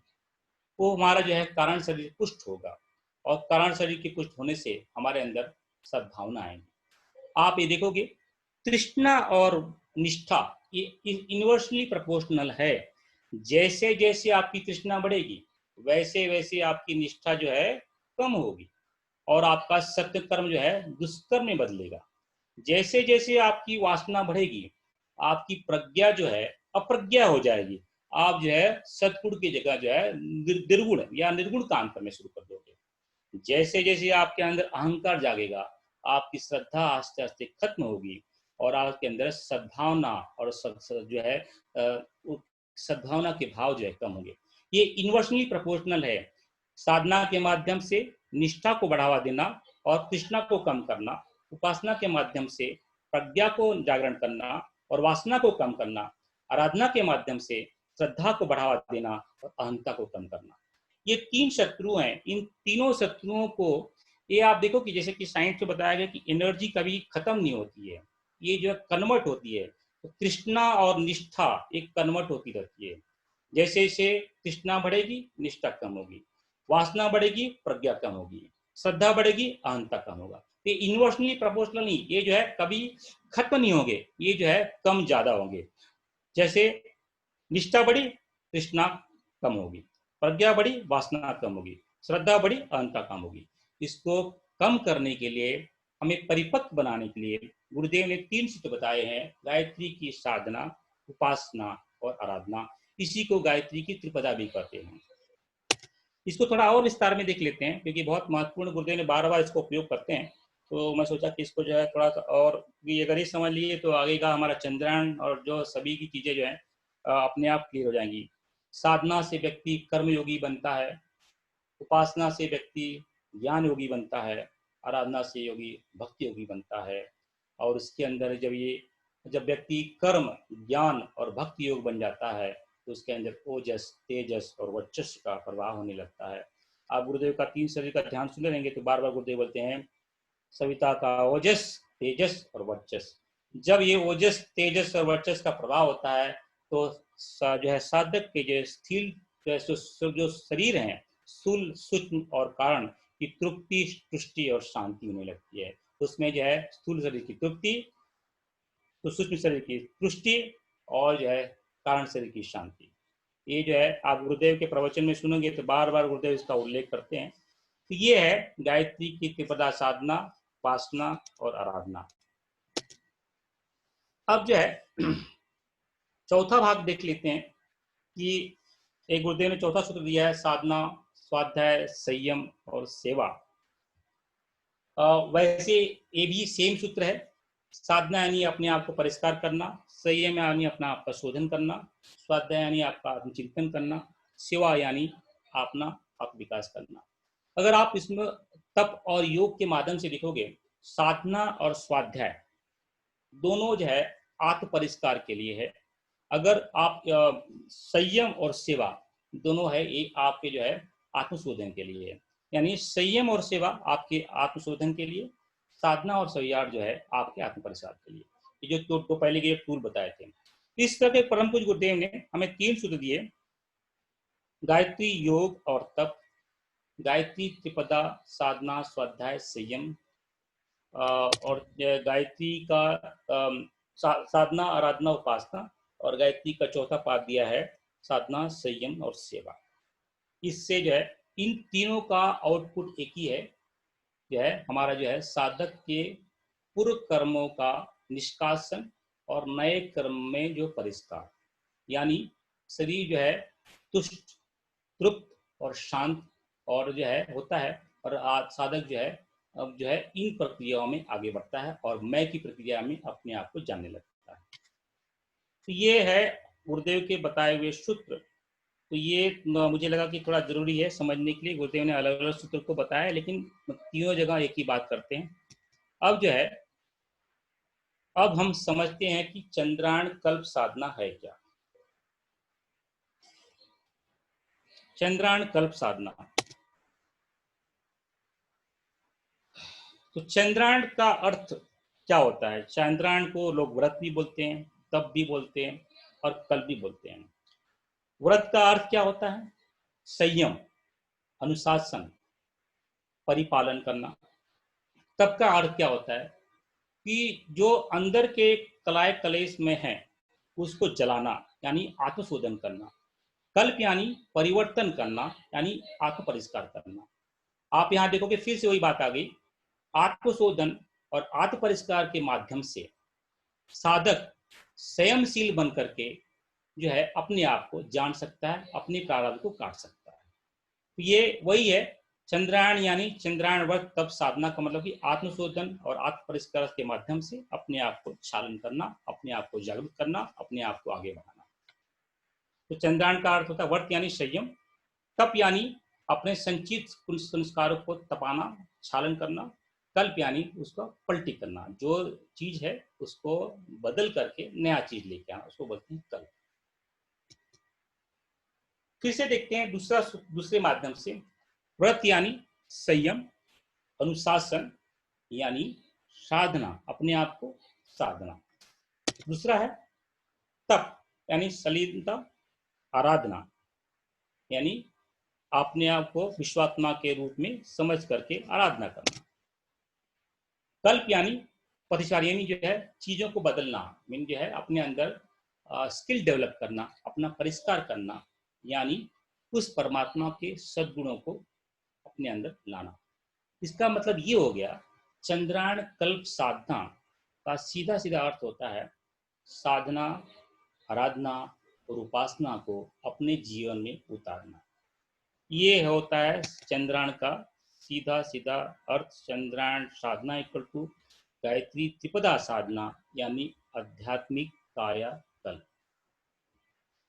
वो हमारा जो है कारण शरीर पुष्ट होगा, और कारण शरीर के पुष्ट होने से हमारे अंदर सद्भावना आएगी। आप ये देखोगे, तृष्णा और निष्ठा ये इनवर्सली प्रोपोर्शनल है। जैसे जैसे आपकी तृष्णा बढ़ेगी, वैसे वैसे आपकी निष्ठा जो है कम होगी, और आपका सत्य कर्म जो है दुष्कर्म में बदलेगा। जैसे जैसे आपकी वासना बढ़ेगी, आपकी प्रज्ञा जो है अप्रज्ञा हो जाएगी। आप जो है सत्गुण की जगह जो है निर्गुण या निर्गुण काम करने शुरू कर दोगे। जैसे जैसे आपके अंदर अहंकार जागेगा, आपकी श्रद्धा आस्ते आस्ते खत्म होगी, और आपके अंदर सद्भावना और जो है सद्भावना के भाव जो है कम होंगे। ये इन्वर्सली प्रोपोर्शनल है। साधना के माध्यम से निष्ठा को बढ़ावा देना और तृष्णा को कम करना, उपासना के माध्यम से प्रज्ञा को जागरण करना और वासना को कम करना, आराधना के माध्यम से श्रद्धा को बढ़ावा देना और अहंता को कम करना। ये तीन शत्रु हैं। इन तीनों शत्रुओं को ये आप देखो कि जैसे कि साइंस में बताया गया कि एनर्जी कभी खत्म नहीं होती है, ये जो कन्वर्ट होती है। तो तृष्णा और निष्ठा एक कन्वर्ट होती रहती है। जैसे जैसे तृष्णा बढ़ेगी, निष्ठा कम होगी, वासना बढ़ेगी, प्रज्ञा कम होगी, श्रद्धा बढ़ेगी, अहंता कम होगा। ये इन्वर्सनली प्रोपोर्शनल नहीं, ये जो है कभी खत्म नहीं होंगे, ये जो है कम ज्यादा होंगे। जैसे निष्ठा बढ़ी, तृष्णा कम होगी, प्रज्ञा बढ़ी, वासना कम होगी, श्रद्धा बढ़ी, अहंता कम होगी। इसको कम करने के लिए, हमें परिपक्व बनाने के लिए गुरुदेव ने 3 सूत्र बताए हैं। गायत्री की साधना, उपासना और आराधना। इसी को गायत्री की त्रिपदा भी कहते हैं। इसको थोड़ा और विस्तार में देख लेते हैं, क्योंकि बहुत महत्वपूर्ण, गुरुदेव ने बार बार इसको उपयोग करते हैं। तो मैं सोचा कि इसको जो है थोड़ा सा और भी अगर ये समझ लिए तो आगे का हमारा चंद्रायन और जो सभी की चीजें जो है अपने आप क्लियर हो जाएंगी। साधना से व्यक्ति कर्मयोगी बनता है, उपासना से व्यक्ति ज्ञान योगी बनता है, आराधना से योगी भक्ति योगी बनता है। और इसके अंदर जब व्यक्ति कर्म, ज्ञान और भक्ति योग बन जाता है तो उसके अंदर ओजस, तेजस और वर्चस्व का प्रवाह होने लगता है। आप गुरुदेव का 3 शरीर का ध्यान सुन रहेंगे तो बार बार गुरुदेव बोलते हैं सविता का ओजस, तेजस और वर्चस्व। जब ये ओजस, तेजस और वर्चस्व का प्रभाव होता है तो जो है साधक के जो स्थिर जो शरीर है, स्थूल, सूक्ष्म और कारण की तृप्ति, तुष्टि और शांति होने लगती है। उसमें जो है स्थूल शरीर की तृप्ति, तो सूक्ष्म शरीर की तुष्टि और जो है कारण शरीर की शांति। ये जो है आप गुरुदेव के प्रवचन में सुनेंगे तो बार बार गुरुदेव इसका उल्लेख करते हैं। तो ये है गायत्री की त्रिपदा साधना, उपासना और आराधना। अब जो है चौथा भाग देख लेते हैं कि एक गुरुदेव ने चौथा सूत्र दिया है, साधना, स्वाध्याय, संयम और सेवा। वैसे ये भी सेम सूत्र है। साधना यानी अपने आप को परिष्कार करना, संयम यानी अपना आप का शोधन करना, स्वाध्याय यानी आपका आत्मचिंतन करना, सेवा यानी अपना आप विकास करना। अगर आप इसमें तप और योग के माध्यम से देखोगे, साधना और स्वाध्याय दोनों जो है आत्म परिष्कार के लिए है। अगर आप संयम और सेवा दोनों है, ये आपके जो है आत्मशोधन के लिए है। यानी संयम और सेवा आपके आत्मशोधन के लिए, साधना और संयम जो है आपके आत्म परिष्कार के लिए। ये जो तो पहले के टूल बताए थे। इस तरह के परम पूज्य गुरुदेव ने हमें 3 सूत्र दिए, गायत्री, योग और तप, गायत्री त्रिपदा, साधना, स्वाध्याय, संयम, और गायत्री का साधना, आराधना, उपासना, और गायत्री का चौथा पाठ दिया है साधना, संयम और सेवा। इससे जो है इन तीनों का आउटपुट एक ही है, जो है हमारा जो है साधक के पूर्व कर्मों का निष्कासन और नए कर्म में जो परिष्कार, यानी शरीर जो है तुष्ट, तृप्त और शांत और जो है होता है, और साधक जो है अब जो है इन प्रक्रियाओं में आगे बढ़ता है और मैं की प्रक्रिया में अपने आप को जानने लगता है। तो ये है गुरुदेव के बताए हुए सूत्र। तो ये मुझे लगा कि थोड़ा जरूरी है समझने के लिए। गुरुदेव ने अलग अलग सूत्र को बताया, लेकिन तीनों जगह एक ही बात करते हैं। अब जो है, अब हम समझते हैं कि चंद्रायण कल्प साधना है क्या। चंद्रायण कल्प साधना, तो चंद्रायण का अर्थ क्या होता है। चंद्रायण को लोग व्रत भी बोलते हैं, तप भी बोलते हैं और कल्प भी बोलते हैं। व्रत का अर्थ क्या होता है, संयम, अनुशासन, परिपालन करना। तप का अर्थ क्या होता है कि जो अंदर के कलाय कलेश में है उसको जलाना, यानी आत्मशोधन करना। कल्प यानी परिवर्तन करना, यानी आत्म परिष्कार करना। आप यहाँ देखोगे फिर से वही बात आ गई, आत्मशोधन और आत्म परिष्कार के माध्यम से साधक संयमशील बन करके जो है अपने आप को जान सकता है, अपने प्रारब्ध को काट सकता है। तो ये वही है चंद्रायण, यानी चंद्रायण व्रत तप साधना का मतलब कि आत्मशोधन और आत्म परिष्कार के माध्यम से अपने आप को क्षालन करना, अपने आप को जागरूक करना, अपने आप को आगे बढ़ाना। तो चंद्रायण का अर्थ होता है व्रत यानी संयम, तप यानी अपने संचित संस्कारों को तपाना, क्षालन करना, कल्प यानी उसको पलटी करना, जो चीज है उसको बदल करके नया चीज लेके आना, उसको बोलते हैं कल्प। फिर से देखते हैं दूसरे माध्यम से। व्रत यानी संयम, अनुशासन यानी साधना, अपने आप को साधना। दूसरा है तप यानी सलीनता, आराधना, यानी अपने आप को विश्वात्मा के रूप में समझ करके आराधना करना। कल्प यानी प्रतिचार, यानी जो है चीजों को बदलना, मीन जो है अपने अंदर स्किल डेवलप करना, अपना परिष्कार करना, यानी उस परमात्मा के सद्गुणों को अपने अंदर लाना। इसका मतलब ये हो गया, चंद्रायण कल्प साधना का सीधा सीधा अर्थ होता है साधना, आराधना और उपासना को अपने जीवन में उतारना। ये होता है चंद्रायण का सीधा सीधा अर्थ। चंद्रायण साधना इक्वल टू गायत्री त्रिपदा साधना, यानी आध्यात्मिक कायाकल्प।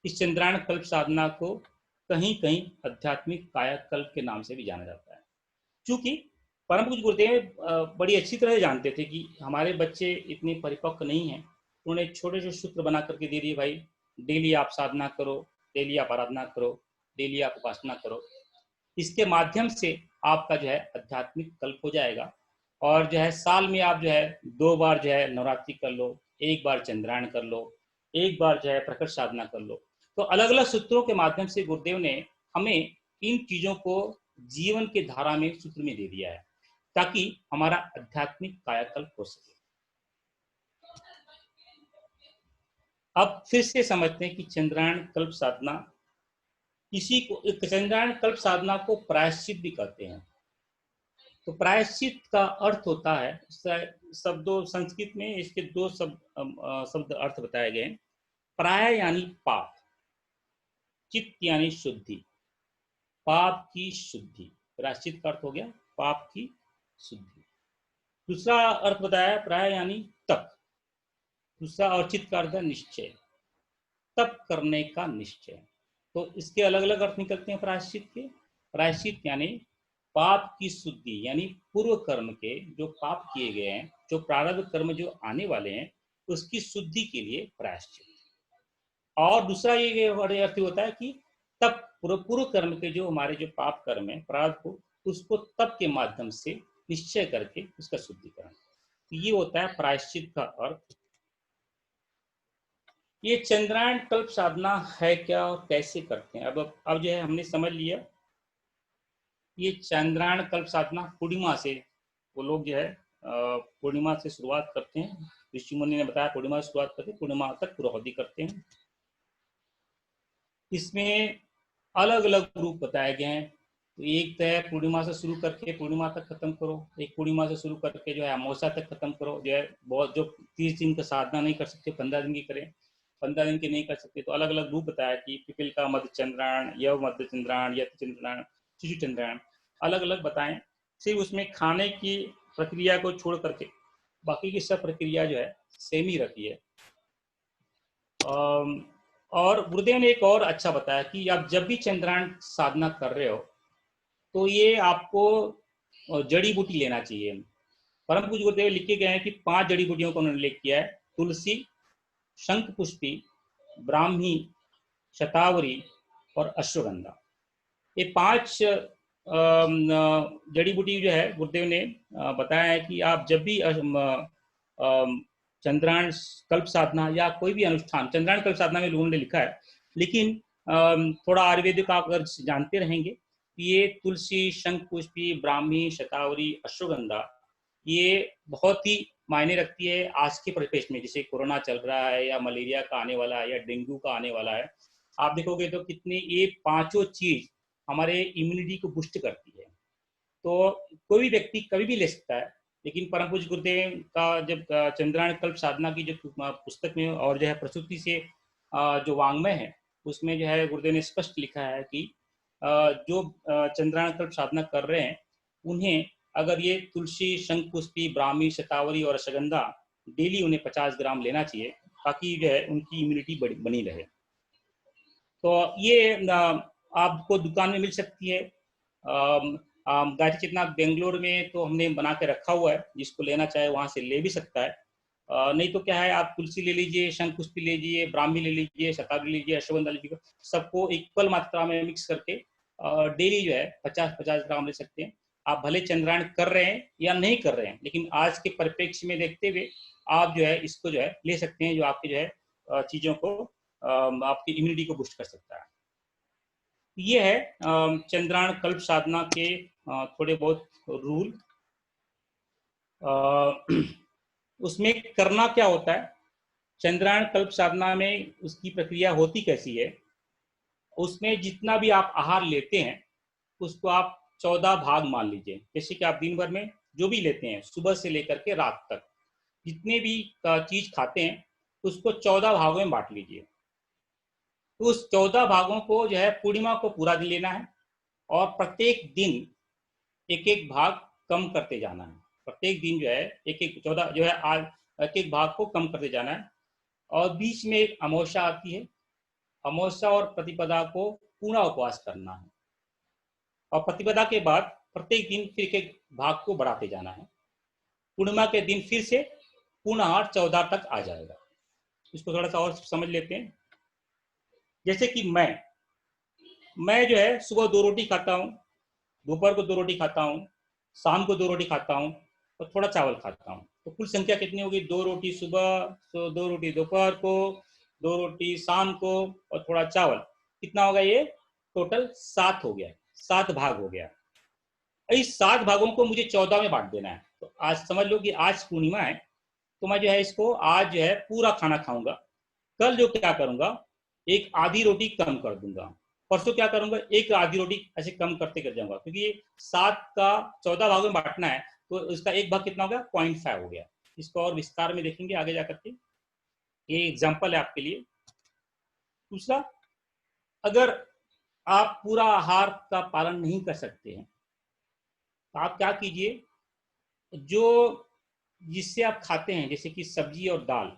इस चंद्रायण कल्प साधना को कहीं कहीं आध्यात्मिक कायाकल्प के नाम से भी जाना जाता है। क्योंकि परम पूज्य गुरुदेव बड़ी अच्छी तरह जानते थे कि हमारे बच्चे इतने परिपक्व नहीं हैं। उन्होंने छोटे छोटे सूत्र बना करके दे दिए, भाई डेली आप साधना करो, डेली आप आराधना करो, डेली आप उपासना करो। इसके माध्यम से आपका जो है आध्यात्मिक कल्प हो जाएगा। और जो है साल में आप जो है 2 बार जो है नवरात्रि कर लो, 1 बार चंद्रायण कर लो, 1 बार जो है प्रकट साधना कर लो। तो अलग अलग सूत्रों के माध्यम से गुरुदेव ने हमें इन चीजों को जीवन के धारा में सूत्र में दे दिया है, ताकि हमारा आध्यात्मिक कायाकल्प हो सके। अब फिर से समझते हैं कि चंद्रायण कल्प साधना, इसी को चंद्रायण कल्प साधना को प्रायश्चित भी कहते हैं। तो प्रायश्चित का अर्थ होता है, शब्दों संस्कृत में इसके 2 शब्द अर्थ बताए गए। प्राय यानी पाप, चित्त यानी शुद्धि, पाप की शुद्धि। प्रायश्चित का अर्थ हो गया पाप की शुद्धि। दूसरा अर्थ बताया प्राय यानी तप। दूसरा और चित्त का अर्थ है निश्चय, तप करने का निश्चय। तो इसके अलग अलग अर्थ निकलते हैं प्रायश्चित के। प्रायश्चित यानी पाप की शुद्धि, यानी पूर्व कर्म के जो पाप किए गए हैं, जो प्रारब्ध कर्म जो आने वाले हैं, उसकी शुद्धि के लिए प्रायश्चित। और दूसरा ये अर्थ होता है कि तप, पूर्व कर्म के जो हमारे जो पाप कर्म है, प्रारब्ध को, उसको तप के माध्यम से निश्चय करके उसका शुद्धिकरण। तो ये होता है प्रायश्चित का अर्थ। ये चंद्रायण कल्प साधना है क्या और कैसे करते हैं। अब जो है हमने समझ लिया। ये चंद्रायण कल्प साधना पूर्णिमा से, वो लोग जो है पूर्णिमा से शुरुआत करते हैं। ऋषि मुनि ने बताया पूर्णिमा से शुरुआत करते हैं, पूर्णिमा तक पूर्वाहुति करते हैं। इसमें अलग अलग रूप बताए गए हैं। तो एक तो है पूर्णिमा से शुरू करके पूर्णिमा तक खत्म करो, एक पूर्णिमा से शुरू करके जो है अमावस्या तक खत्म करो। जो है बहुत जो 30 दिन का साधना नहीं कर सकते 15 दिन की करें। 15 दिन के नहीं कर सकते तो अलग अलग रूप बताया कि पिपल का मध्य चंद्रायण, यव मध्य चंद्रायण, यत चंद्रायण, शिशु चंद्रायण, अलग अलग बताएं। सिर्फ उसमें खाने की प्रक्रिया को छोड़ करके बाकी की सब प्रक्रिया जो है सेम ही रहती है। और गुरुदेव ने एक और अच्छा बताया कि आप जब भी चंद्रायण साधना कर रहे हो तो ये आपको जड़ी बूटी लेना चाहिए। परम पूज्य गुरुदेव लिख के गए हैं कि 5 जड़ी बूटियों को उन्होंने उल्लेख किया है: तुलसी, शंख पुष्पी, ब्राह्मी, शतावरी और अश्वगंधा। ये 5 जड़ी बूटी जो है गुरुदेव ने बताया है कि आप जब भी चंद्रायण कल्प साधना या कोई भी अनुष्ठान, चंद्रायण कल्प साधना में लोगों ने लिखा है, लेकिन थोड़ा आयुर्वेदिक का अगर जानते रहेंगे, ये तुलसी, शंख पुष्पी, ब्राह्मी, शतावरी, अश्वगंधा ये बहुत ही मायने रखती है आज के परिप्रेक्ष्य में। जैसे कोरोना चल रहा है या मलेरिया का आने वाला है या डेंगू का आने वाला है, आप देखोगे तो कितनी ये पांचों चीज हमारे इम्यूनिटी को बूस्ट करती है। तो कोई भी व्यक्ति कभी भी ले सकता है, लेकिन परम पूज्य गुरुदेव का जब चंद्रायण कल्प साधना की जो पुस्तक में और जो है प्रस्तुति से जो वांग्मय है उसमें जो है गुरुदेव ने स्पष्ट लिखा है कि जो चंद्रायण कल्प साधना कर रहे हैं उन्हें अगर ये तुलसी, शंख पुष्पी, ब्राह्मी, शतावरी और अश्वगंधा डेली उन्हें 50 ग्राम लेना चाहिए ताकि जो है उनकी इम्यूनिटी बनी रहे। तो ये आपको दुकान में मिल सकती है। गायत्री चेतना बेंगलोर में तो हमने बना के रखा हुआ है, जिसको लेना चाहे वहाँ से ले भी सकता है। नहीं तो क्या है, आप तुलसी ले लीजिए, शंख पुष्पी ले लीजिए, ब्राह्मी ले लीजिए, शतावरी लीजिए, अश्वगंधा लीजिए, सबको इक्वल मात्रा में मिक्स करके डेली जो है 50-50 ग्राम ले सकते हैं। आप भले चंद्रायण कर रहे हैं या नहीं कर रहे हैं, लेकिन आज के परिप्रेक्ष्य में देखते हुए आप जो है इसको जो है ले सकते हैं, जो आपके जो है चीज़ों को आपकी इम्यूनिटी को बूस्ट कर सकता है। ये है चंद्रायण कल्प साधना के थोड़े बहुत रूल। उसमें करना क्या होता है, चंद्रायण कल्प साधना में उसकी प्रक्रिया होती कैसी है, उसमें जितना भी आप आहार लेते हैं उसको आप 14 भाग मान लीजिए। जैसे कि आप दिन भर में जो भी लेते हैं सुबह से लेकर के रात तक जितने भी चीज खाते हैं उसको 14 भागों में बांट लीजिए। तो उस 14 भागों को जो है पूर्णिमा को पूरा दिन लेना है और प्रत्येक दिन एक एक भाग कम करते जाना है। प्रत्येक दिन जो है एक एक 14 जो है आज एक एक भाग को कम करते जाना है। और बीच में एक अमावस्या आती है, अमावस्या और प्रतिपदा को पूर्ण उपवास करना है और प्रतिपदा के बाद प्रत्येक दिन फिर एक भाग को बढ़ाते जाना है। पूर्णिमा के दिन फिर से पुनः 14 तक आ जाएगा। इसको थोड़ा सा और समझ लेते हैं। जैसे कि मैं जो है सुबह 2 रोटी खाता हूँ, दोपहर को 2 रोटी खाता हूँ, शाम को 2 रोटी खाता हूँ और थोड़ा चावल खाता हूँ। तो कुल संख्या कितनी होगी? 2 रोटी सुबह, 2 रोटी दोपहर को, 2 रोटी शाम को और थोड़ा चावल। कितना होगा ये? टोटल 7 हो गया, 7 भाग हो गया। इस 7 भागों को मुझे 14 में बांट देना है। तो आज समझ लो कि आज पूर्णिमा है, तो मैं जो है इसको आज जो है पूरा खाना खाऊंगा। कल जो क्या करूंगा, एक आधी रोटी कम कर दूंगा। परसों क्या करूंगा, एक आधी रोटी ऐसे कम करते कर जाऊंगा, क्योंकि ये 7 का 14 भागों में बांटना है तो इसका एक भाग कितना हो गया? 0.5 हो गया। इसको और विस्तार में देखेंगे आगे जाकर के। ये एग्जाम्पल है आपके लिए। दूसरा, अगर आप पूरा आहार का पालन नहीं कर सकते हैं तो आप क्या कीजिए, जो जिससे आप खाते हैं जैसे कि सब्जी और दाल,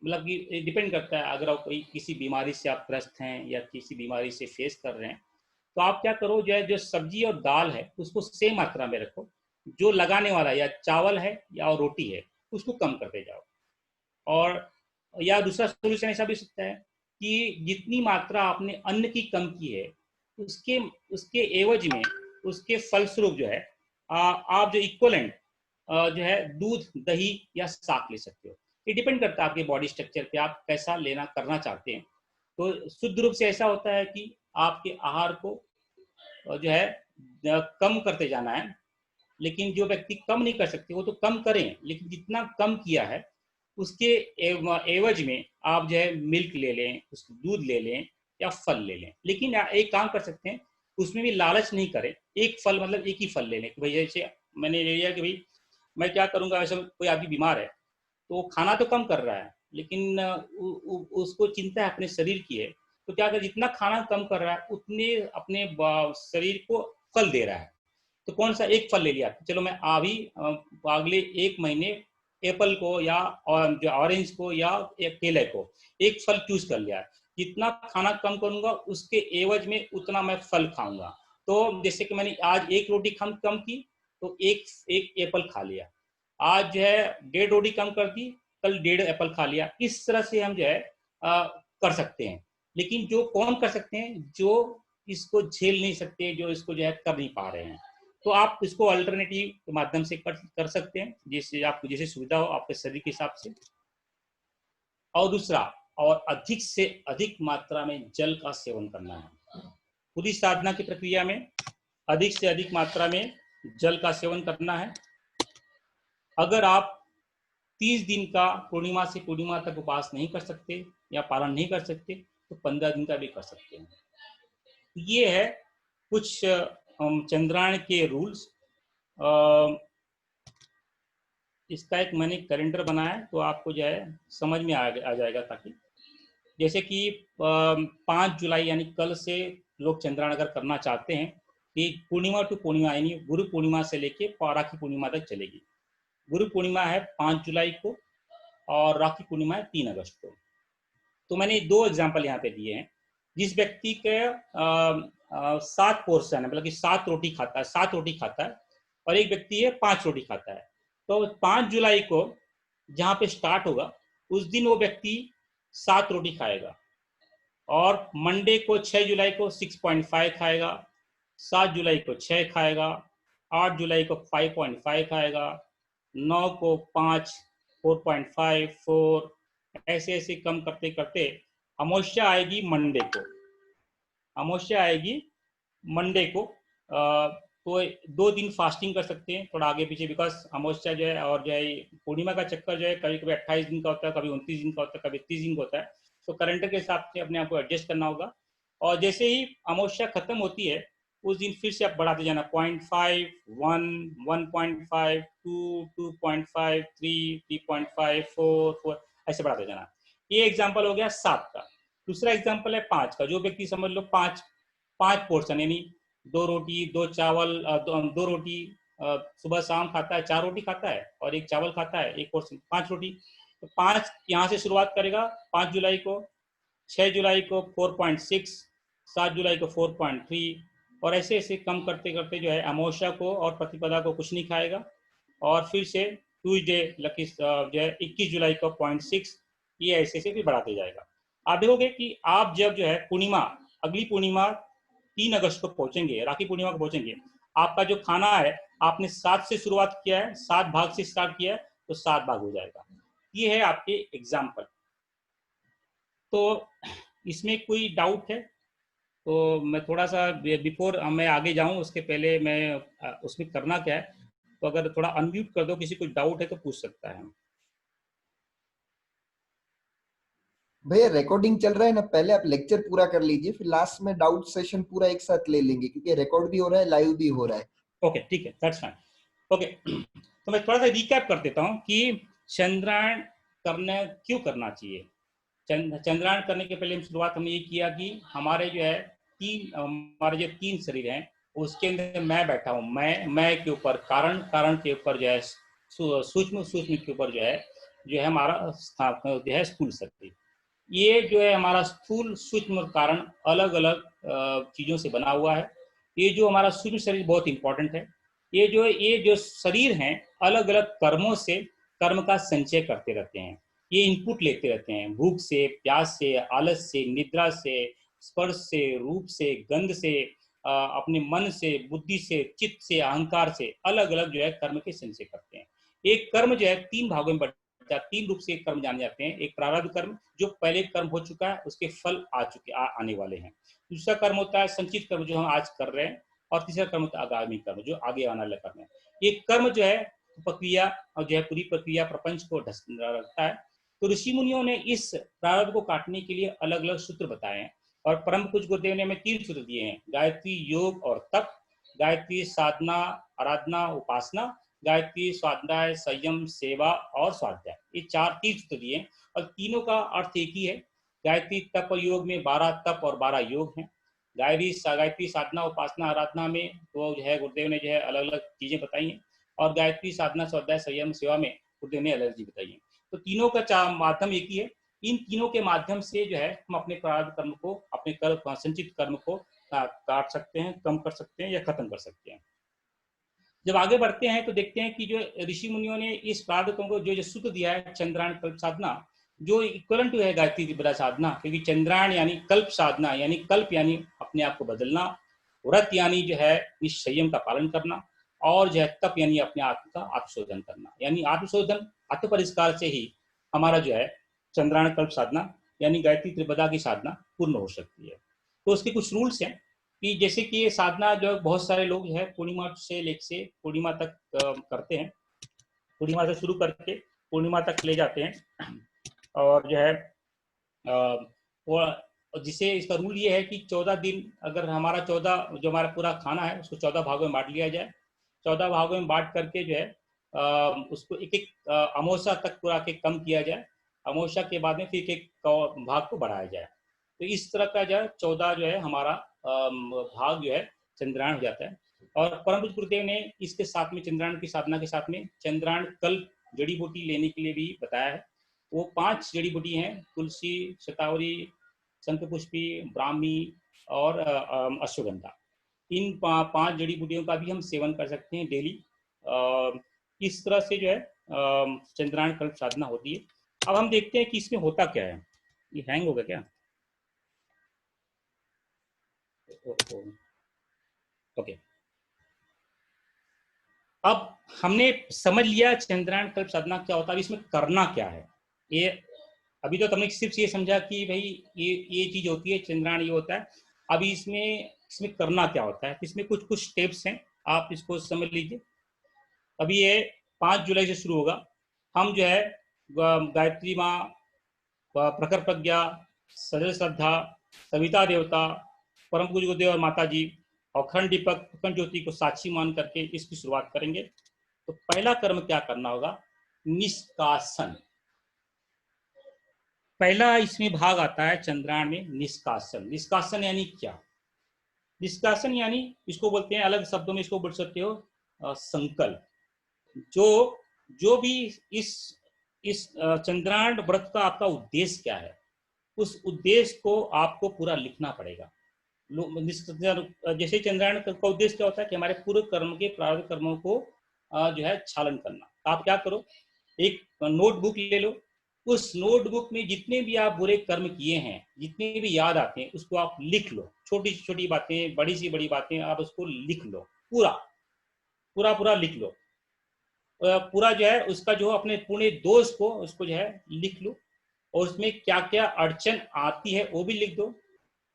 मतलब कि डिपेंड करता है, अगर आप कोई किसी बीमारी से आप ग्रस्त हैं या किसी बीमारी से फेस कर रहे हैं तो आप क्या करो, जो है जो सब्जी और दाल है उसको सेम मात्रा में रखो। जो लगाने वाला या चावल है या रोटी है उसको कम करते जाओ। और या दूसरा सोल्यूशन ऐसा भी सकता है कि जितनी मात्रा आपने अन्न की कम की है उसके उसके एवज में, उसके फलस्वरूप जो है आप जो इक्वलेंट जो है दूध, दही या शाक ले सकते हो। ये डिपेंड करता है आपके बॉडी स्ट्रक्चर पे, आप कैसा लेना करना चाहते हैं। तो शुद्ध रूप से ऐसा होता है कि आपके आहार को जो है कम करते जाना है। लेकिन जो व्यक्ति कम नहीं कर सकते वो तो कम करें, लेकिन जितना कम किया है उसके एवज में आप जो है मिल्क ले लें, उसको दूध ले लें या फल ले लें। लेकिन एक काम कर सकते हैं, उसमें भी लालच नहीं करें। एक फल मतलब एक ही फल ले लें कि भाई जैसे मैंने ले लिया कि भाई मैं क्या करूंगा, वैसे कोई आदमी बीमार है तो वो खाना तो कम कर रहा है लेकिन उसको चिंता है अपने शरीर की है, तो क्या कर, जितना खाना कम कर रहा है उतने अपने शरीर को फल दे रहा है। तो कौन सा एक फल ले लिया, चलो मैं अभी अगले 1 महीने एप्पल को या जो ऑरेंज को या एक केले को एक फल चूज कर लिया, जितना खाना कम करूंगा उसके एवज में उतना मैं फल खाऊंगा। तो जैसे कि मैंने आज 1 रोटी कम की, तो एक एप्पल खा लिया। आज जो है 1.5 रोटी कम कर दी, कल 1.5 एप्पल खा लिया। इस तरह से हम जो है कर सकते हैं। लेकिन जो कौन कर सकते हैं, जो इसको झेल नहीं सकते, जो इसको जो है कर नहीं पा रहे हैं, तो आप इसको अल्टरनेटिव के माध्यम से कर सकते हैं, जिससे आपको जैसे सुविधा हो आपके शरीर के हिसाब से। और दूसरा, और अधिक से अधिक मात्रा में जल का सेवन करना है। पूरी साधना की प्रक्रिया में अधिक से अधिक मात्रा में जल का सेवन करना है। अगर आप 30 दिन का पूर्णिमा से पूर्णिमा तक उपवास नहीं कर सकते या पालन नहीं कर सकते, तो 15 दिन का भी कर सकते हैं। ये है कुछ चंद्रायण के रूल्स। इसका एक मैंने कैलेंडर बनाया है, तो आपको जो है समझ में आ जाएगा। ताकि जैसे कि 5 जुलाई यानी कल से लोग चंद्रायण अगर करना चाहते हैं, कि पूर्णिमा टू पूर्णिमा यानी गुरु पूर्णिमा से लेके राखी पूर्णिमा तक चलेगी। गुरु पूर्णिमा है 5 जुलाई को और राखी पूर्णिमा है 3 अगस्त को। तो मैंने 2 एग्जाम्पल यहाँ पे दिए हैं। जिस व्यक्ति के 7 पोर्शन है, मतलब कि 7 रोटी खाता है, 7 रोटी खाता है, और एक व्यक्ति है 5 रोटी खाता है, तो 5 जुलाई को जहाँ पे स्टार्ट होगा उस दिन वो व्यक्ति 7 रोटी खाएगा, और मंडे को 6 जुलाई को 6.5 खाएगा, 7 जुलाई को 6 खाएगा, 8 जुलाई को 5.5 खाएगा, 9 को 5, 4.5, 4, ऐसे ऐसे कम करते करते अमावस्या आएगी मंडे को। अमावस्या आएगी मंडे को, तो 2 दिन फास्टिंग कर सकते हैं, थोड़ा आगे पीछे, बिकॉज अमावस्या जो है और जो है पूर्णिमा का चक्कर जो है कभी कभी 28 दिन का होता है, कभी 29 दिन का होता है, कभी 30 दिन का होता है। तो कैलेंडर के हिसाब से अपने आप को एडजस्ट करना होगा। और जैसे ही अमावस्या खत्म होती है उस दिन फिर से आप बढ़ाते जाना, 0.5, 1, 1.5, 2, 2.5, 3, 3.5, 4, 4, ऐसे बढ़ाते जाना। ये एग्जाम्पल हो गया 7 का। दूसरा एग्जाम्पल है 5 का। जो व्यक्ति समझ लो 5 पोर्शन यानी 2 रोटी 2 चावल, 2 रोटी सुबह शाम खाता है, 4 रोटी खाता है, और 1 चावल खाता है, 1 पोर्शन 5 रोटी। तो 5 यहाँ से शुरुआत करेगा 5 जुलाई को, 6 जुलाई को 4.6, 7 जुलाई को 4.3, और ऐसे ऐसे कम करते करते जो है अमावस्या को और प्रतिपदा को कुछ नहीं खाएगा, और फिर से ट्यूजडे लकी जो है 21 जुलाई को 0.6, ये ऐसे ऐसे भी बढ़ाते जाएगा। आप देखोगे कि आप जब जो है पूर्णिमा, अगली पूर्णिमा 3 अगस्त को पहुंचेंगे, राखी पूर्णिमा को पहुंचेंगे, आपका जो खाना है आपने 7 से शुरुआत किया है, 7 भाग से स्टार्ट किया है, तो 7 भाग हो जाएगा। ये है आपके एग्जाम्पल। तो इसमें कोई डाउट है तो मैं थोड़ा सा बिफोर मैं आगे जाऊं उसके पहले मैं उसमें करना क्या है, तो अगर थोड़ा अनम्यूट कर दो, किसी को डाउट है तो पूछ सकता है। भैया रिकॉर्डिंग चल रहा है ना, पहले आप लेक्चर पूरा कर लीजिए, फिर लास्ट में डाउट सेशन पूरा एक साथ ले लेंगे, क्योंकि रिकॉर्ड भी हो रहा है, लाइव भी हो रहा है। ओके ठीक है, दैट्स फाइन। ओके, तो मैं थोड़ा सा रिकैप कर देता हूँ कि चंद्रायण क्यों करना चाहिए। चंद्रायण करने के पहले शुरुआत हमने ये किया कि हमारे जो है हमारे जो 3 शरीर हैं उसके अंदर मैं बैठा हूँ, मैं के ऊपर कारण के ऊपर जो है सूक्ष्म के ऊपर जो है हमारा जो है स्थूल शरीर। ये जो है हमारा स्थूल सूक्ष्म कारण अलग अलग चीजों से बना हुआ है। ये जो हमारा सूक्ष्म शरीर बहुत इंपॉर्टेंट है। ये जो शरीर हैं अलग अलग कर्मों से कर्म का संचय करते रहते हैं। ये इनपुट लेते रहते हैं, भूख से, प्यास से, आलस से, निद्रा से, स्पर्श से, रूप से, गंध से, अपने मन से, बुद्धि से, चित्त से, अहंकार से अलग अलग जो है कर्म के संचय करते हैं। एक कर्म जो है 3 भागों में 3 रूप से कर्म जाने जाते हैं। एक प्रारब्ध कर्म, जो पहले कर्म हो चुका है उसके फल आने वाले हैं। दूसरा कर्म होता है संचित कर्म, जो हम आज कर रहे हैं। और तीसरा कर्म होता है आगामी कर्म, जो आगे आने वाले कर्म है। ये कर्म जो है प्रक्रिया और जो है पूरी प्रक्रिया प्रपंच को रखता है। तो ऋषि मुनियों ने इस प्रारब्ध को काटने के लिए अलग अलग सूत्र बताए हैं, और परम पूज्य गुरुदेव ने हमें 3 सूत्र दिए हैं: गायत्री, योग और तप, गायत्री साधना, आराधना, उपासना, गायत्री, स्वाध्याय, संयम, सेवा और स्वाध्याय, ये 4 तीर्थ सूत्र दिए और तीनों का अर्थ एक ही है। गायत्री तप और योग में 12 तप और 12 योग हैं। गायत्री साधना, उपासना, आराधना में तो जो है गुरुदेव ने जो है अलग अलग चीजें बताई हैं, और गायत्री साधना, स्वाध्याय, संयम, सेवा में गुरुदेव ने अलग चीज बताई है। तो तीनों का माध्यम एक ही है। इन तीनों के माध्यम से जो है हम अपने प्रारब्ध कर्म को, अपने संचित कर्म को काट सकते हैं, कम कर सकते हैं या खत्म कर सकते हैं। जब आगे बढ़ते हैं तो देखते हैं कि जो ऋषि मुनियों ने इस प्रारब्ध कर्म को जो सूत्र दिया है, चंद्रायण कल्प साधना, जो इक्वलेंट है गायत्री दिव्या साधना, क्योंकि चंद्रायण यानी कल्प साधना, यानी कल्प यानी अपने आप को बदलना, व्रत यानी जो है इस संयम का पालन करना, और जो है तप यानी अपने आत्म का आत्मशोधन करना, यानी आत्मशोधन, आत्मपरिष्कार से ही हमारा जो है चंद्रायण कल्प साधना यानी गायत्री त्रिपदा की साधना पूर्ण हो सकती है। तो उसके कुछ रूल्स हैं कि जैसे कि ये साधना जो बहुत सारे लोग जो है पूर्णिमा से लेके पूर्णिमा तक करते हैं, पूर्णिमा से शुरू करके पूर्णिमा तक ले जाते हैं, और जो है वो जिसे इसका रूल ये है कि 14 दिन, अगर हमारा 14 जो हमारा पूरा खाना है उसको 14 भागों में बांट लिया जाए, 14 भागों में बांट करके जो है उसको एक एक अमावस्या तक पूरा के कम किया जाए, अमावस्या के बाद में फिर एक भाग को बढ़ाया जाए। तो इस तरह का जो है 14 जो है हमारा भाग जो है चंद्रायण हो जाता है। और परम पूज्य गुरुदेव ने इसके साथ में चंद्रायण की साधना के साथ में चंद्रायण कल्प जड़ी बूटी लेने के लिए भी बताया है। वो 5 जड़ी बूटी हैं, तुलसी, शतावरी, शंखपुष्पी, ब्राह्मी और अश्वगंधा। इन 5 जड़ी बूटियों का भी हम सेवन कर सकते हैं डेली। इस तरह से जो है चंद्रायण कल्प साधना होती है। अब हम देखते हैं कि इसमें होता क्या है। ये हैंग हो गया क्या? ओके, अब हमने समझ लिया चंद्रायण कल्प साधना क्या होता है, इसमें करना क्या है। ये अभी तो तुमने सिर्फ ये समझा कि भाई ये चीज होती है, चंद्रायण ये होता है। अभी इसमें करना क्या होता है, इसमें कुछ कुछ स्टेप्स हैं, आप इसको समझ लीजिए। अभी ये 5 जुलाई से शुरू होगा। हम जो है गायत्री माँ, प्रखर प्रज्ञा, सजल श्रद्धा, सविता देवता, परम पूज्य गुरुदेव और माता जी, अखंड दीपक, अखंड ज्योति को साक्षी मान करके इसकी शुरुआत करेंगे। तो पहला कर्म क्या करना होगा? निष्कासन। पहला इसमें भाग आता है चंद्रायण में निष्कासन। निष्कासन यानी क्या? निष्कासन यानी इसको बोलते हैं, अलग शब्दों में इसको बोल सकते हो संकल्प। जो भी इस चंद्रायण व्रत का आपका उद्देश्य क्या है, उस उद्देश्य को आपको पूरा लिखना पड़ेगा। जैसे चंद्रायण का उद्देश्य क्या होता है कि हमारे पूर्व कर्म के प्रारब्ध कर्मों को जो है छालन करना। तो आप क्या करो, एक नोटबुक ले लो, उस नोटबुक में जितने भी आप बुरे कर्म किए हैं, जितने भी याद आते हैं, उसको आप लिख लो। छोटी छोटी बातें, बड़ी सी बड़ी बातें, आप उसको लिख लो, पूरा पूरा पूरा लिख लो। पूरा जो है उसका जो अपने पुणे दोष को उसको जो है लिख लो, और उसमें क्या क्या अड़चन आती है वो भी लिख दो,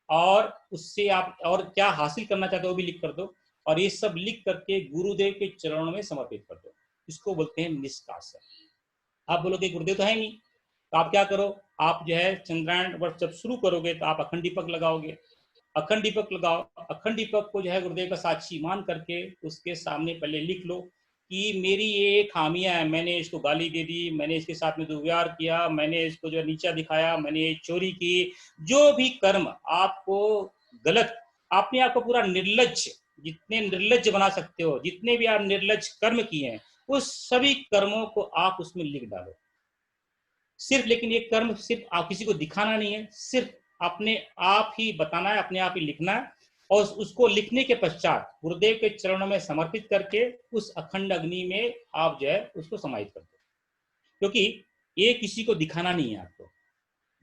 और उससे आप और क्या हासिल करना चाहते हो वो भी लिख कर दो, और ये सब लिख करके गुरुदेव के चरणों में समर्पित कर दो। इसको बोलते हैं निष्कासन। आप बोलोगे गुरुदेव तो है नहीं, तो आप क्या करो, आप जो है चंद्रायण व्रत जब शुरू करोगे तो आप अखंड दीपक लगाओगे। अखंड दीपक लगाओ, अखंड दीपक को जो है गुरुदेव का साक्षी मान करके उसके सामने पहले लिख लो कि मेरी ये खामियां है, मैंने इसको गाली दे दी, मैंने इसके साथ में दुर्व्यवहार किया, मैंने इसको जो नीचा दिखाया, मैंने चोरी की, जो भी कर्म आपको गलत, आपने आपको पूरा निर्लज्ज, जितने निर्लज्ज बना सकते हो, जितने भी आप निर्लज्ज कर्म किए हैं, उस सभी कर्मों को आप उसमें लिख डालो। सिर्फ, लेकिन ये कर्म सिर्फ आप किसी को दिखाना नहीं है, सिर्फ अपने आप ही बताना है, अपने आप ही लिखना है, और उसको लिखने के पश्चात गुरुदेव के चरणों में समर्पित करके उस अखंड अग्नि में आप जो है उसको समाहित कर दो। क्योंकि ये किसी को दिखाना नहीं है आपको।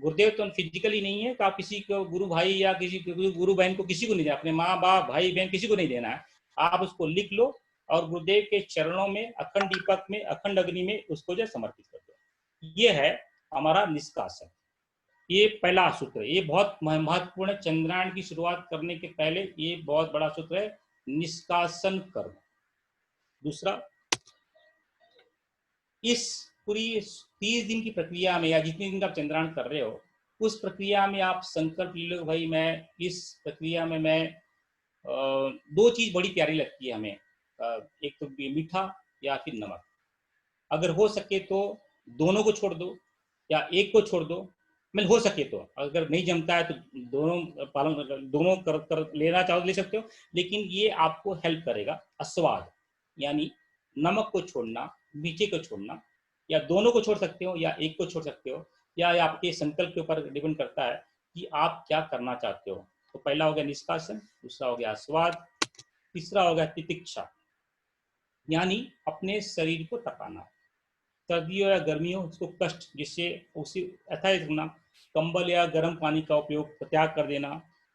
गुरुदेव तो फिजिकली नहीं है, तो आप किसी को गुरु भाई या किसी गुरु बहन को किसी को नहीं देना, अपने माँ बाप भाई बहन किसी को नहीं देना है। आप उसको लिख लो और गुरुदेव के चरणों में अखंड दीपक में, अखंड अग्नि में उसको जो समर्पित कर दो। ये है हमारा निष्कासन। ये पहला सूत्र है, ये बहुत महत्वपूर्ण है। चंद्रायण की शुरुआत करने के पहले ये बहुत बड़ा सूत्र है, निष्कासन कर्म। दूसरा, इस पूरी 30 दिन की प्रक्रिया में या जितने दिन आप चंद्रायण कर रहे हो, उस प्रक्रिया में आप संकल्प ले लो, भाई मैं इस प्रक्रिया में 2 चीज बड़ी प्यारी लगती है हमें। एक तो मीठा या फिर नमक। अगर हो सके तो दोनों को छोड़ दो या एक को छोड़ दो, मतलब हो सके तो। अगर नहीं जमता है तो दोनों पालन दोनों कर लेना चाहो तो ले सकते हो, लेकिन ये आपको हेल्प करेगा। अस्वाद यानी नमक को छोड़ना, मीठे को छोड़ना, या दोनों को छोड़ सकते हो या एक को छोड़ सकते हो, या आपके संकल्प के ऊपर डिपेंड करता है कि आप क्या करना चाहते हो। तो पहला हो गया निष्कासन, दूसरा हो गया स्वाद, तीसरा हो गया तितिक्षा यानी अपने शरीर को तपाना। सर्दियों या गर्मियों उसको कष्ट जिससे उसी अथायत रखना, कंबल या गर्म पानी का उपयोग त्याग कर देना,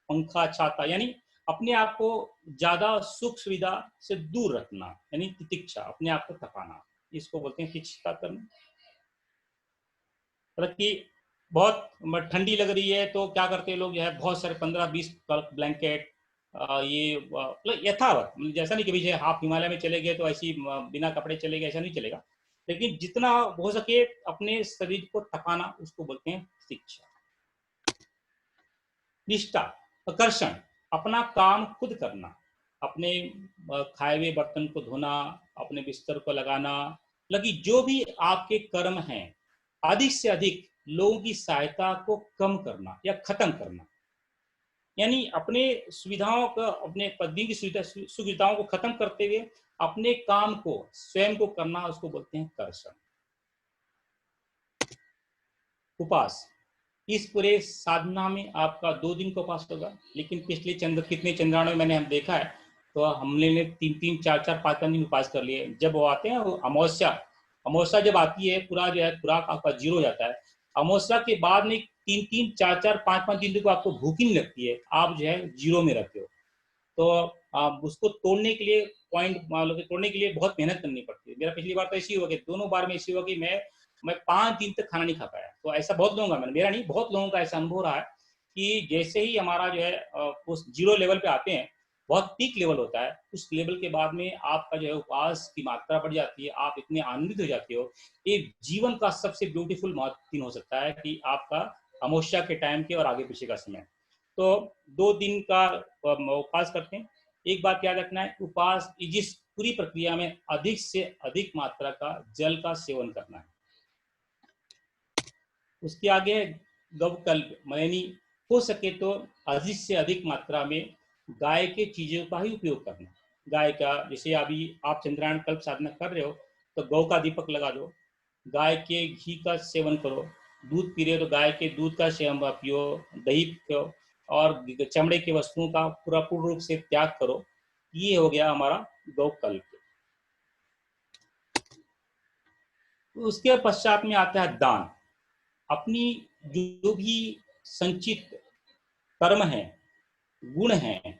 पंखा छाता यानी अपने आप को ज्यादा सुख सुविधा से दूर रखना, यानी तितिक्षा अपने आप को तपाना, इसको बोलते हैं तितिक्षा करना। मतलब कि बहुत ठंडी लग रही है तो क्या करते हैं लोग, जो है बहुत सारे 15-20 ब्लैंकेट, ये मतलब यथावत, जैसा नहीं कि भैया आप हिमालय में चले गए तो ऐसी बिना कपड़े चले गए, ऐसा नहीं चलेगा। लेकिन जितना हो सके अपने शरीर को थकाना, उसको बोलते हैं शिक्षा। निष्ठा, आकर्षण, अपना काम खुद करना, अपने खाए हुए बर्तन को धोना, अपने बिस्तर को लगाना, लगी जो भी आपके कर्म हैं, अधिक से अधिक लोगों की सहायता को कम करना या खत्म करना, यानी अपने सुविधाओं का, अपने पदवी की सुविधाओं को खत्म करते हुए अपने काम को स्वयं को करना, उसको बोलते हैं कर्षण। उपास, इस पूरे साधना में आपका 2 दिन का उपास होगा, लेकिन पिछले कितने चंद्राणों में मैंने हम देखा है तो हमने 3-3, 4-4, 5-5 दिन उपास कर लिए। जब वो आते हैं वो अमावस्या, अमावस्या जब आती है पूरा जो है खुराक आपका जीरो हो जाता है। अमावस्या के बाद में 3-3, 4-4, 5-5 दिन तक आपको भूख ही नहीं लगती है, आप जो है जीरो में रहते हो। तो आप उसको तोड़ने के लिए, पॉइंट मान लो कि तोड़ने के लिए बहुत मेहनत करनी पड़ती है। मेरा पिछली बार तो ऐसी हुआ कि दोनों बार में ऐसी हुआ कि मैं 5 दिन तक खाना नहीं खा पाया। तो ऐसा बहुत लोगों का, मैंने मेरा नहीं, बहुत लोगों का ऐसा अनुभव रहा है कि जैसे ही हमारा जो है उस जीरो लेवल पे आते हैं, बहुत पीक लेवल होता है, उस लेवल के बाद में आपका जो है उपवास की मात्रा बढ़ जाती है, आप इतने आनंदित हो जाते हो। एक जीवन का सबसे ब्यूटीफुल दिन हो सकता है कि आपका अमावस्या के टाइम के और आगे पीछे का समय। तो 2 दिन का उपवास करते हैं। एक बात याद रखना है, उपवास जिस पूरी प्रक्रिया में अधिक से अधिक मात्रा का जल का सेवन करना है। उसके आगे गवकल्प, यानी हो सके तो अधिक से अधिक मात्रा में गाय के चीजों का ही उपयोग करना। गाय का, जैसे अभी आप चंद्रायण कल्प साधना कर रहे हो तो गौ का दीपक लगा दो, गाय के घी का सेवन करो, दूध पी रहे हो तो गाय के दूध का सेवन पियो, दही पियो, और चमड़े के वस्तुओं का पूर्ण रूप से त्याग करो। ये हो गया हमारा गौकल्प। उसके पश्चात में आता है दान। अपनी जो भी संचित कर्म है, गुण है,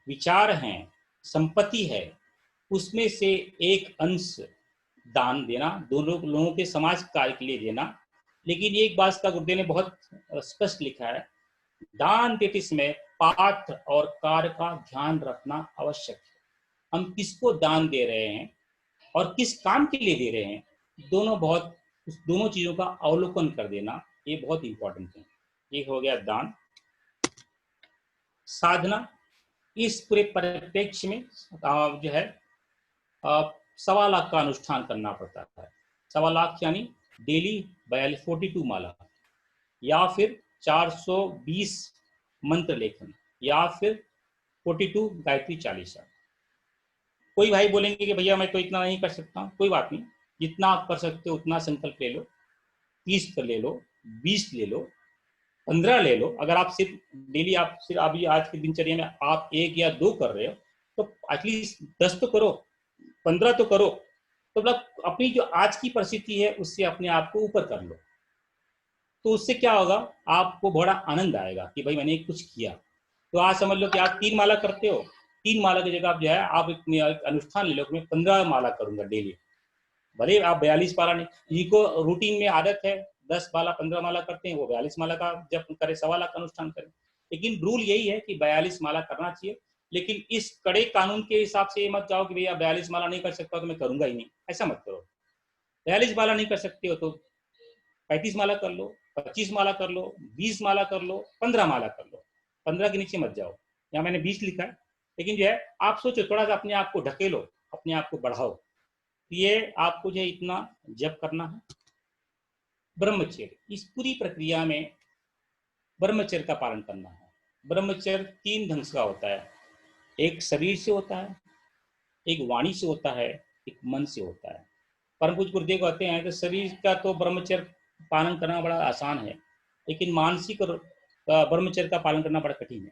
विचार हैं, संपत्ति है, उसमें से एक अंश दान देना, दोनों लोगों के समाज कार्य के लिए देना। लेकिन एक बात का गुरुदेव ने बहुत स्पष्ट लिखा है, दान देते समय पात्र और कार्य का ध्यान रखना आवश्यक है। हम किसको दान दे रहे हैं और किस काम के लिए दे रहे हैं, दोनों चीजों का अवलोकन कर देना, ये बहुत इंपॉर्टेंट है। ये हो गया दान। साधना, इस पूरे परिप्रेक्ष्य में जो है 1.25 लाख का अनुष्ठान करना पड़ता है। 1.25 लाख यानी डेली 42 माला, या फिर 420 मंत्र लेखन, या फिर 42 गायत्री चालीसा। कोई भाई बोलेंगे कि भैया मैं तो इतना नहीं कर सकता, कोई बात नहीं, जितना आप कर सकते हो उतना संकल्प ले लो। 30 ले लो, 20 ले लो, 15 ले लो। अगर आप सिर्फ डेली, आप सिर्फ अभी आज की दिनचर्या में आप 1 या 2 कर रहे हो तो एटलीस्ट 10 तो करो, 15 तो करो। तो मतलब अपनी जो आज की परिस्थिति है उससे अपने आप को ऊपर कर लो, तो उससे क्या होगा, आपको बड़ा आनंद आएगा कि भाई मैंने कुछ किया। तो आज समझ लो कि आप 3 माला करते हो, 3 माला की जगह आप जो है आप एक अनुष्ठान ले लो, मैं 15 माला करूंगा डेली। भले आप 42 माला नहीं, जिनको रूटीन में आदत है 10 माला 15 माला करते हैं, वो 42 माला का जब करे, 1.25 लाख का अनुष्ठान करें। लेकिन रूल यही है कि 42 माला करना चाहिए। लेकिन इस कड़े कानून के हिसाब से मत जाओ कि भैया 42 माला नहीं कर सकता तो मैं करूंगा ही नहीं, ऐसा मत करो। 42 माला नहीं कर सकते हो तो 35 माला कर लो, 25 माला कर लो, 20 माला कर लो, 15 माला कर लो। 15 के नीचे मत जाओ। यहाँ मैंने 20 लिखा है, लेकिन जो है आप सोचो थोड़ा सा अपने आप को ढकेलो, अपने आप को बढ़ाओ। ये आपको जो है इतना जप करना है। ब्रह्मचर्य, इस पूरी प्रक्रिया में ब्रह्मचर्य का पालन करना है। ब्रह्मचर्य 3 ढंग का होता है, एक शरीर से होता है, एक वाणी से होता है, एक मन से होता है। परम पूज्य गुरुदेव कहते हैं कि शरीर का तो ब्रह्मचर्य पालन करना बड़ा आसान है, लेकिन मानसिक और ब्रह्मचर्य का पालन करना बड़ा कठिन है।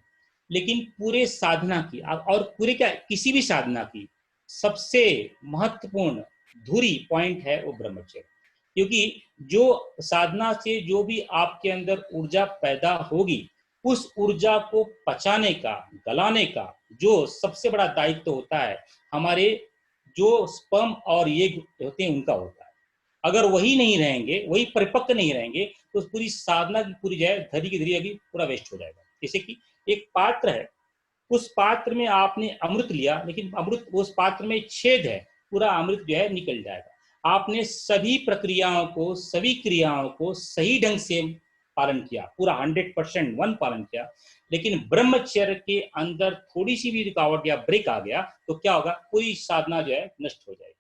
लेकिन पूरे साधना की और पूरे क्या किसी भी साधना की सबसे महत्वपूर्ण धुरी पॉइंट है वो ब्रह्मचर्य। क्योंकि जो साधना से जो भी आपके अंदर ऊर्जा पैदा होगी, उस ऊर्जा को पचाने का, गलाने का जो सबसे बड़ा दायित्व होता है हमारे जो स्पर्म और एग होते हैं उनका होता है। अगर वही नहीं रहेंगे, वही परिपक्व नहीं रहेंगे, तो पूरी साधना की पूरी जाए धरी की धरी अभी पूरा वेस्ट हो जाएगा। जैसे कि एक पात्र है, उस पात्र में आपने अमृत लिया, लेकिन अमृत उस पात्र में छेद है, पूरा अमृत जो है निकल जाएगा। आपने सभी प्रक्रियाओं को, सभी क्रियाओं को सही ढंग से पालन किया, पूरा 100% वन पालन किया, लेकिन ब्रह्मचर्य के अंदर थोड़ी सी भी रुकावट या ब्रेक आ गया तो क्या होगा, पूरी साधना जो है नष्ट हो जाएगी।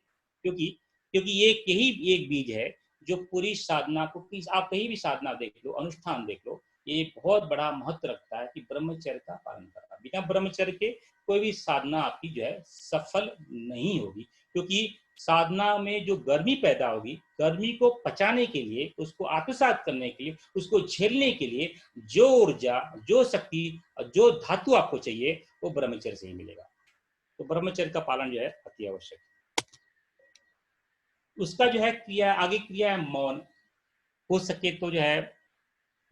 क्योंकि क्योंकि ये यही एक बीज है जो पूरी साधना को, आप कहीं भी साधना देख लो, अनुष्ठान देख लो, ये बहुत बड़ा महत्व रखता है कि ब्रह्मचर्य का पालन करना। बिना ब्रह्मचर्य के कोई भी साधना आपकी जो है सफल नहीं होगी। क्योंकि साधना में जो गर्मी पैदा होगी, गर्मी को पचाने के लिए, उसको आत्मसात करने के लिए, उसको झेलने के लिए जो ऊर्जा, जो शक्ति, जो धातु आपको चाहिए वो ब्रह्मचर्य से ही मिलेगा। तो ब्रह्मचर्य का पालन जो है अति आवश्यक है। उसका जो है क्रिया, आगे क्रिया है मौन। हो सके तो जो है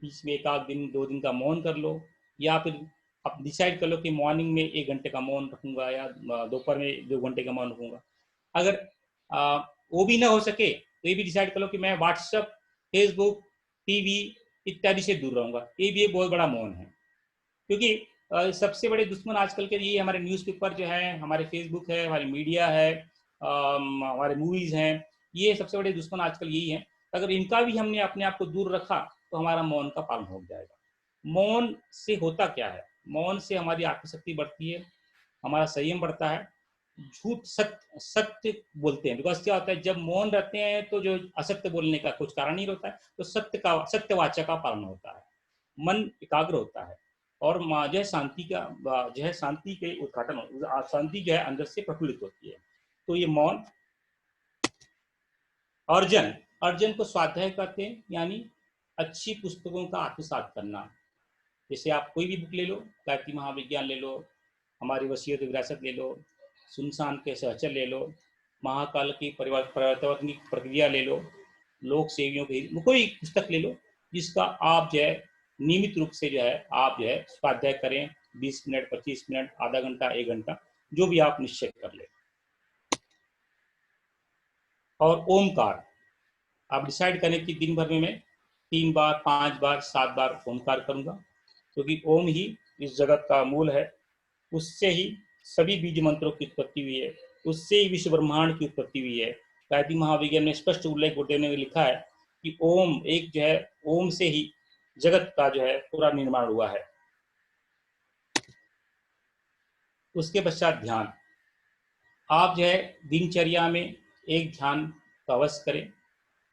बीच में 1 दिन 2 दिन का मौन कर लो, या फिर आप डिसाइड कर लो कि मॉर्निंग में 1 घंटे का मौन रखूंगा या दोपहर में 2 घंटे का मौन रखूंगा। अगर वो भी ना हो सके तो ये भी डिसाइड कर लो कि मैं व्हाट्सएप, फेसबुक, टीवी इत्यादि से दूर रहूंगा। ये भी एक बहुत बड़ा मौन है। क्योंकि सबसे बड़े दुश्मन आजकल के ये हमारे न्यूज़पेपर जो है, हमारे फेसबुक है, हमारी मीडिया है, हमारे मूवीज हैं, ये सबसे बड़े दुश्मन आजकल यही है। अगर इनका भी हमने अपने आप को दूर रखा तो हमारा मौन का पालन हो जाएगा। मौन से होता क्या है, मौन से हमारी आत्मशक्ति बढ़ती है, हमारा संयम बढ़ता है, झूठ सत्य सत्य बोलते हैं। बिकॉज क्या होता है, जब मौन रहते हैं तो जो असत्य बोलने का कुछ कारण नहीं होता है, तो सत्यवाचा का पालन होता है, मन एकाग्र होता है, और जो है शांति का जो है शांति के उद्घाटन, शांति जो है अंदर से प्रफुल्लित होती है। तो ये मौन। अर्जन, अर्जन को स्वाध्याय कहते हैं, यानी अच्छी पुस्तकों का आत्मसात करना। जैसे आप कोई भी बुक ले लो, गायत्री महाविज्ञान ले लो, हमारी वसीयत विरासत ले लो, सुनसान के सहचर ले लो, महाकाल की परिवर्तन की प्रक्रिया ले लो, लोक सेवियों की कोई पुस्तक ले लो, जिसका आप जो है नियमित रूप से जो है आप जो है स्वाध्याय करें। 20 मिनट, 25 मिनट, आधा घंटा, 1 घंटा, जो भी आप निश्चित कर ले। और ओमकार, आप डिसाइड करें कि दिन भर में मैं 3 बार, 5 बार, 7 बार ओमकार करूंगा, क्योंकि ओम ही इस जगत का मूल है। उससे ही सभी बीज मंत्रों की उत्पत्ति हुई है, उससे ही विश्व ब्रह्मांड की उत्पत्ति हुई है। गायत्री महाविज्ञान में स्पष्ट उल्लेख गुरुदेव ने लिखा है कि ओम एक जो है, ओम से ही जगत का जो है पूरा निर्माण हुआ है। उसके पश्चात ध्यान। आप जो है दिनचर्या में एक ध्यान का अवश्य करें।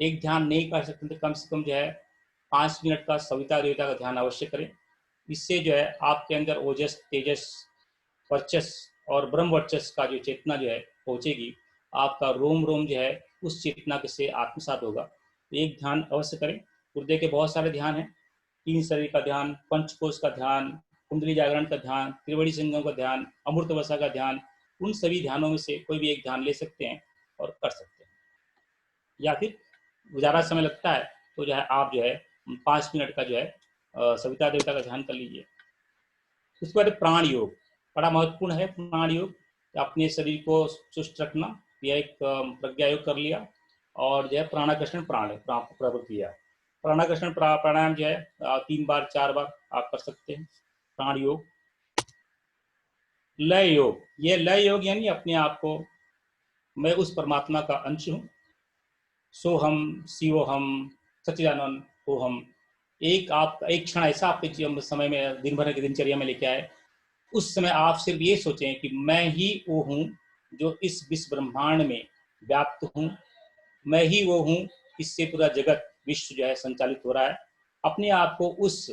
एक ध्यान नहीं कर सकते तो कम से कम जो है 5 मिनट का सविता देवता का ध्यान अवश्य करें। इससे जो है आपके अंदर ओजस, तेजस, वर्चस्व और ब्रह्म वर्चस्व का जो चेतना जो है पहुंचेगी। आपका रोम रोम जो है उस चेतना से आत्मसात होगा। तो एक ध्यान अवश्य करें। गुरुदेव के बहुत सारे ध्यान हैं, 3 शरीर का ध्यान, पंचकोश का ध्यान, कुंडली जागरण का ध्यान, त्रिवेणी संगम का ध्यान, अमृत वसा का ध्यान। उन सभी ध्यानों में से कोई भी एक ध्यान ले सकते हैं और कर सकते हैं। या फिर ज़्यादा समय लगता है तो जो है आप जो है 5 मिनट का जो है सविता देवता का ध्यान कर लीजिए। उसके बाद प्राण योग बड़ा महत्वपूर्ण है। प्राण योग, अपने शरीर को सुस्त रखना, यह एक प्रज्ञा योग कर लिया। और जो है प्राणाकर्षण प्रक्रिया, प्राणाकर्षण प्राणायाम जो है 3 बार 4 बार आप कर सकते हैं। प्राण योग। लय योग, ये लय योग यानी अपने आप को मैं उस परमात्मा का अंश हूँ, सो हम शिवो हम सच्चिदानंद हो हम। एक क्षण ऐसा आपके समय में, दिन भर की दिनचर्या में लेके आए, उस समय आप सिर्फ ये सोचें कि मैं ही वो हूँ जो इस विश्व ब्रह्मांड में व्याप्त हूँ, मैं ही वो हूँ, इससे पूरा जगत विश्व जो है संचालित हो रहा है। अपने आप को उस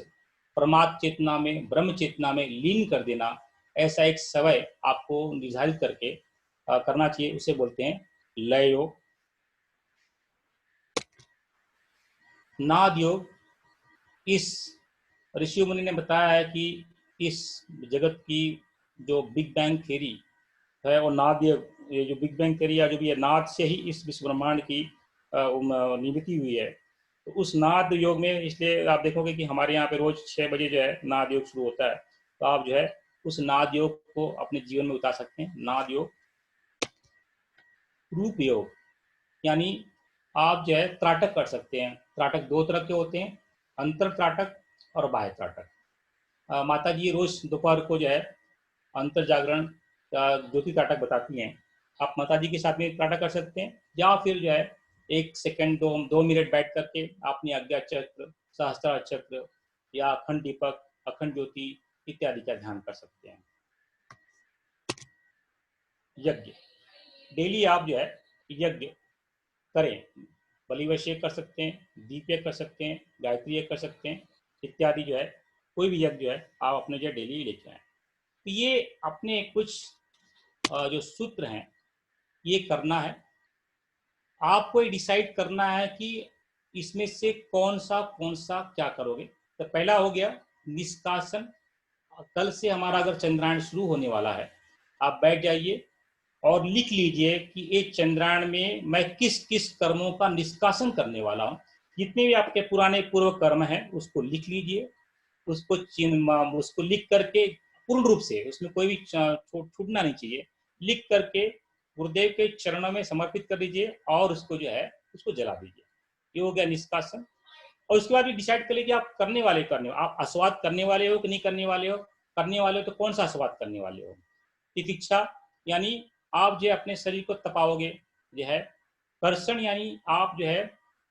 परमात्म चेतना में, ब्रह्म चेतना में लीन कर देना, ऐसा एक समय आपको निर्धारित करके करना चाहिए। उसे बोलते हैं लय योग। नाद योग, इस ऋषि मुनि ने बताया है कि इस जगत की जो बिग बैंग थ्योरी है वो नाद, ये जो बिग बैंग थ्योरी या जो भी है, नाद से ही इस विश्व ब्रह्मांड की निर्मित हुई है। तो उस नाद योग में, इसलिए आप देखोगे कि हमारे यहाँ पे रोज 6 बजे जो है नाद योग शुरू होता है। तो आप जो है उस नाद योग को अपने जीवन में उतार सकते हैं। नाद योग। रूप योग, यानी आप जो है त्राटक कर सकते हैं। त्राटक दो तरह के होते हैं, अंतर त्राटक और बाह्य त्राटक। माता जी रोज दोपहर को जो है अंतर जागरण ज्योति त्राटक बताती हैं। आप माता जी के साथ में त्राटक कर सकते हैं, या फिर जो है 1 सेकंड, 2 मिनट बैठ करके अपनी आज्ञा चक्र, सहस्त्रार चक्र या अखंड दीपक, अखंड ज्योति इत्यादि का ध्यान कर सकते हैं। यज्ञ, डेली आप जो है यज्ञ करें। बलिवश कर सकते हैं, दीप यज्ञ कर सकते हैं, गायत्री यज्ञ कर सकते हैं इत्यादि। जो है कोई भी यज्ञ जो है आप अपने जो डेली लेके आए। तो ये अपने कुछ जो सूत्र हैं ये करना है। आपको ये डिसाइड करना है कि इसमें से कौन सा क्या करोगे। तो पहला हो गया निष्कासन। कल से हमारा अगर चंद्रायण शुरू होने वाला है, आप बैठ जाइए और लिख लीजिए कि एक चंद्रायण में मैं किस किस कर्मों का निष्कासन करने वाला हूँ। जितने भी आपके पुराने पूर्व कर्म हैं उसको लिख लीजिए। उसको लिख करके पूर्ण रूप से, उसमें कोई भी छूटना नहीं चाहिए। लिख करके गुरुदेव के चरणों में समर्पित कर दीजिए और उसको जो है उसको जला दीजिए। ये हो गया निष्कासन। और उसके बाद भी डिसाइड कर लीजिए आप करने आप आस्वाद करने वाले हो कि नहीं करने वाले हो। करने वाले हो तो कौन सा आस्वाद करने वाले हो। तितिक्षा, यानी आप जो है अपने शरीर को तपाओगे। जो है कर्षण, यानी आप जो है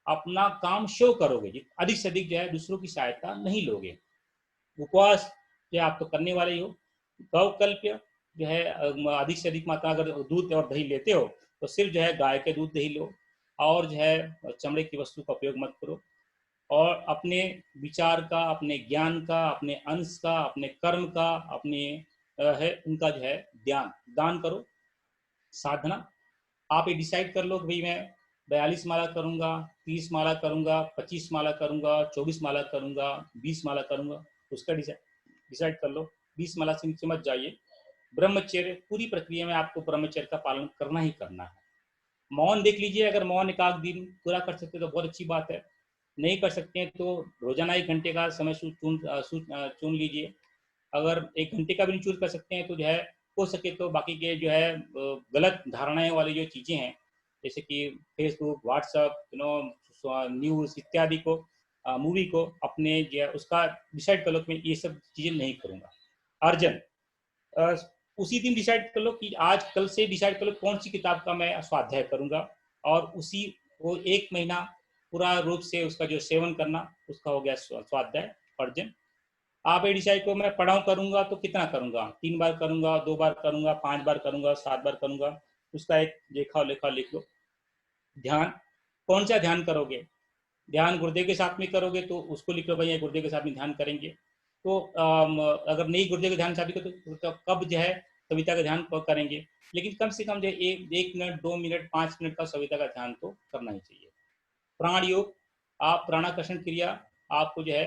अपना काम शो करोगे, अधिक से अधिक जो है दूसरों की सहायता नहीं लोगे। उपवास जो आप तो करने वाले ही हो। गौकल्प्य, जो है अधिक से अधिक मात्रा अगर दूध और दही लेते हो तो सिर्फ जो है गाय के दूध दही लो, और जो है चमड़े की वस्तु का उपयोग मत करो। और अपने विचार का, अपने ज्ञान का, अपने अंश का, अपने कर्म का, अपने है उनका जो है दान करो। साधना, आप ये डिसाइड कर लो कि भाई मैं 42 माला करूंगा, 30 माला करूंगा, 25 माला करूंगा, 24 माला करूंगा, 20 माला करूंगा। उसका डिसाइड कर लो। 20 माला से नीचे मत जाइए। ब्रह्मचर्य, पूरी प्रक्रिया में आपको ब्रह्मचर्य का पालन करना ही करना है। मौन देख लीजिए, अगर मौन एक आध दिन पूरा कर सकते तो बहुत अच्छी बात है। नहीं कर सकते हैं तो रोजाना 1 घंटे का समय चुन लीजिए। अगर 1 घंटे का भी नहीं चूज कर सकते हैं तो जो है हो सके तो बाकी के जो है गलत धारणाएं वाली जो चीजें हैं, जैसे कि फेसबुक, व्हाट्सएप, न्यूज इत्यादि को, मूवी को अपने जो है उसका डिसाइड कर लो कि मैं ये सब चीजें नहीं करूंगा। अर्जन, उसी दिन डिसाइड कर लो कि आज कल से डिसाइड कर लो कौन सी किताब का मैं स्वाध्याय करूंगा, और उसी वो 1 महीना पूरा रूप से उसका जो सेवन करना, उसका हो गया स्वाध्याय अर्जन। आप ये डिसाइड करो मैं पढ़ाऊँ करूंगा तो कितना करूंगा, 3 बार करूंगा, 2 बार करूंगा, 5 बार करूंगा, 7 बार करूंगा। उसका एक लेखा लिख लो। ध्यान, कौन सा ध्यान करोगे। ध्यान गुरुदेव के साथ में करोगे तो उसको लिख लो, भाई गुरुदेव के साथ में ध्यान करेंगे। तो अगर नहीं गुरुदेव के ध्यान साथ तो कब जो है सविता का ध्यान करेंगे। लेकिन कम से कम जो है 1 मिनट, 2 मिनट, 5 मिनट का सविता का ध्यान तो करना ही चाहिए। प्राण योग, आप प्राणाकर्षण क्रिया आपको जो है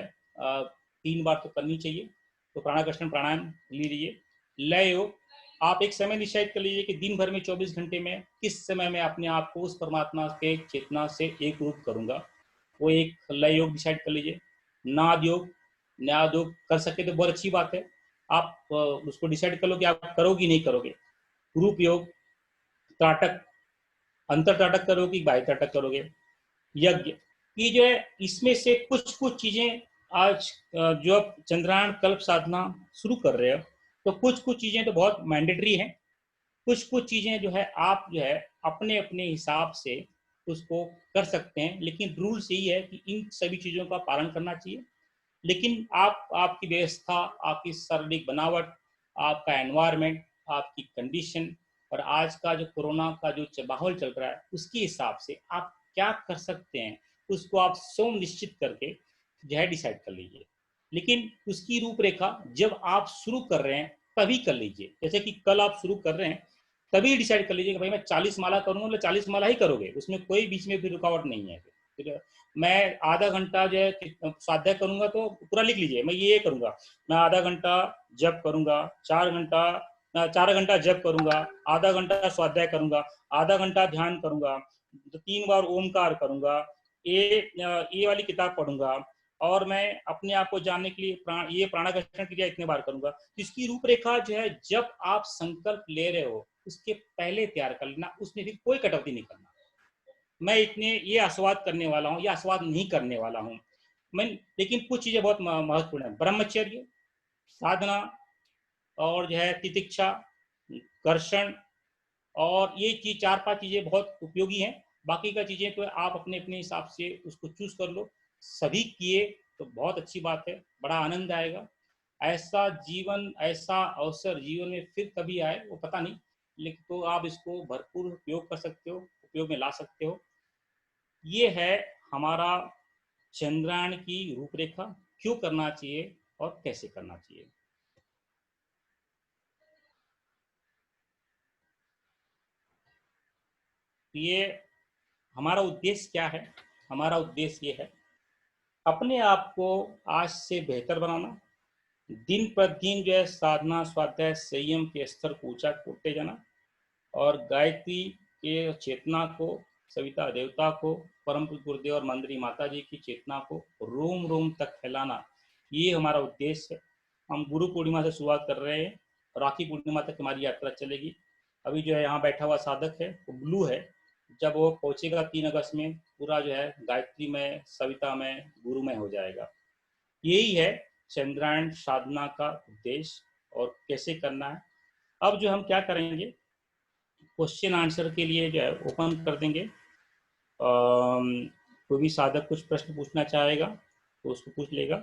3 बार तो करनी चाहिए। तो प्राणाकर्षण प्राणायाम लीजिए। लय योग, आप एक समय निश्चित कर लीजिए कि दिन भर में 24 घंटे में किस समय में अपने आप को उस परमात्मा के चेतना से एक रूप करूंगा, वो एक लय योग डिसाइड कर लीजिए। नाद योग, नाद योग कर सके तो बहुत अच्छी बात है। आप उसको डिसाइड कर लो कि आप करोगे नहीं करोगे। रूप योग, त्राटक, अंतर त्राटक करोगे कि बाह्य त्राटक करोगे। यज्ञ, ये जो है इसमें से कुछ कुछ चीजें आज जो आप चंद्रायण कल्प साधना शुरू कर रहे हो तो कुछ कुछ चीजें तो बहुत मैंडेटरी हैं। कुछ कुछ चीजें जो है आप जो है अपने अपने हिसाब से उसको कर सकते हैं, लेकिन रूल्स यही है कि इन सभी चीजों का पालन करना चाहिए। लेकिन आप, आपकी व्यवस्था, आपकी शारीरिक बनावट, आपका एनवायरमेंट, आपकी कंडीशन, और आज का जो कोरोना का जो माहौल चल रहा है उसके हिसाब से आप क्या कर सकते हैं, उसको आप स्वयं निश्चित करके जो है डिसाइड कर लीजिए। लेकिन उसकी रूपरेखा जब आप शुरू कर रहे हैं तभी कर लीजिए। जैसे कि कल आप शुरू कर रहे हैं तभी डिसाइड कर लीजिए कि भाई मैं 40 माला करूंगा, मतलब 40 माला ही करोगे, उसमें कोई बीच में भी रुकावट नहीं है। फिर मैं आधा घंटा जो है स्वाध्याय करूंगा तो पूरा लिख लीजिए, मैं ये करूंगा, मैं आधा घंटा जप करूंगा, 4 घंटा जप करूंगा, आधा घंटा स्वाध्याय करूंगा, आधा घंटा ध्यान करूंगा, तो 3 बार ओमकार करूंगा, ये वाली किताब पढ़ूंगा, और मैं अपने आप को जानने के लिए ये प्राणाकर्षण क्रिया इतने बार करूंगा। इसकी रूपरेखा जो है जब आप संकल्प ले रहे हो उसके पहले तैयार कर लेना, उसमें भी कोई कटौती नहीं करना। मैं इतने ये आस्वाद करने वाला हूँ या आस्वाद नहीं करने वाला हूँ मैं। लेकिन कुछ चीजें बहुत महत्वपूर्ण है, ब्रह्मचर्य, साधना, और जो है तितिक्षा, कर्षण, और ये चीज 4-5 चीजें बहुत उपयोगी हैं। बाकी का चीजें तो आप अपने अपने हिसाब से उसको चूज कर लो। सभी किए तो बहुत अच्छी बात है, बड़ा आनंद आएगा। ऐसा जीवन, ऐसा अवसर जीवन में फिर कभी आए वो पता नहीं, लेकिन तो आप इसको भरपूर उपयोग कर सकते हो, उपयोग में ला सकते हो। ये है हमारा चंद्रायन की रूपरेखा, क्यों करना चाहिए और कैसे करना चाहिए। ये हमारा उद्देश्य क्या है? हमारा उद्देश्य ये है अपने आप को आज से बेहतर बनाना, दिन प्रतिदिन जो है साधना, स्वाध्याय, संयम के स्तर को ऊंचा करते जाना, और गायत्री के चेतना को, सविता देवता को, परम गुरुदेव और मंदिरी माता जी की चेतना को रोम रोम तक फैलाना, ये हमारा उद्देश्य है। हम गुरु पूर्णिमा से शुरुआत कर रहे हैं, राखी पूर्णिमा तक हमारी यात्रा चलेगी। अभी जो है यहाँ बैठा हुआ साधक है वो ब्लू है, जब वो पहुंचेगा 3 अगस्त में पूरा जो है गायत्री में, सविता में, गुरु में हो जाएगा। यही है चंद्रायन साधना का उद्देश्य और कैसे करना है। अब जो हम क्या करेंगे, क्वेश्चन आंसर के लिए जो है ओपन कर देंगे। कोई भी साधक कुछ प्रश्न पूछना चाहेगा तो उसको पूछ लेगा।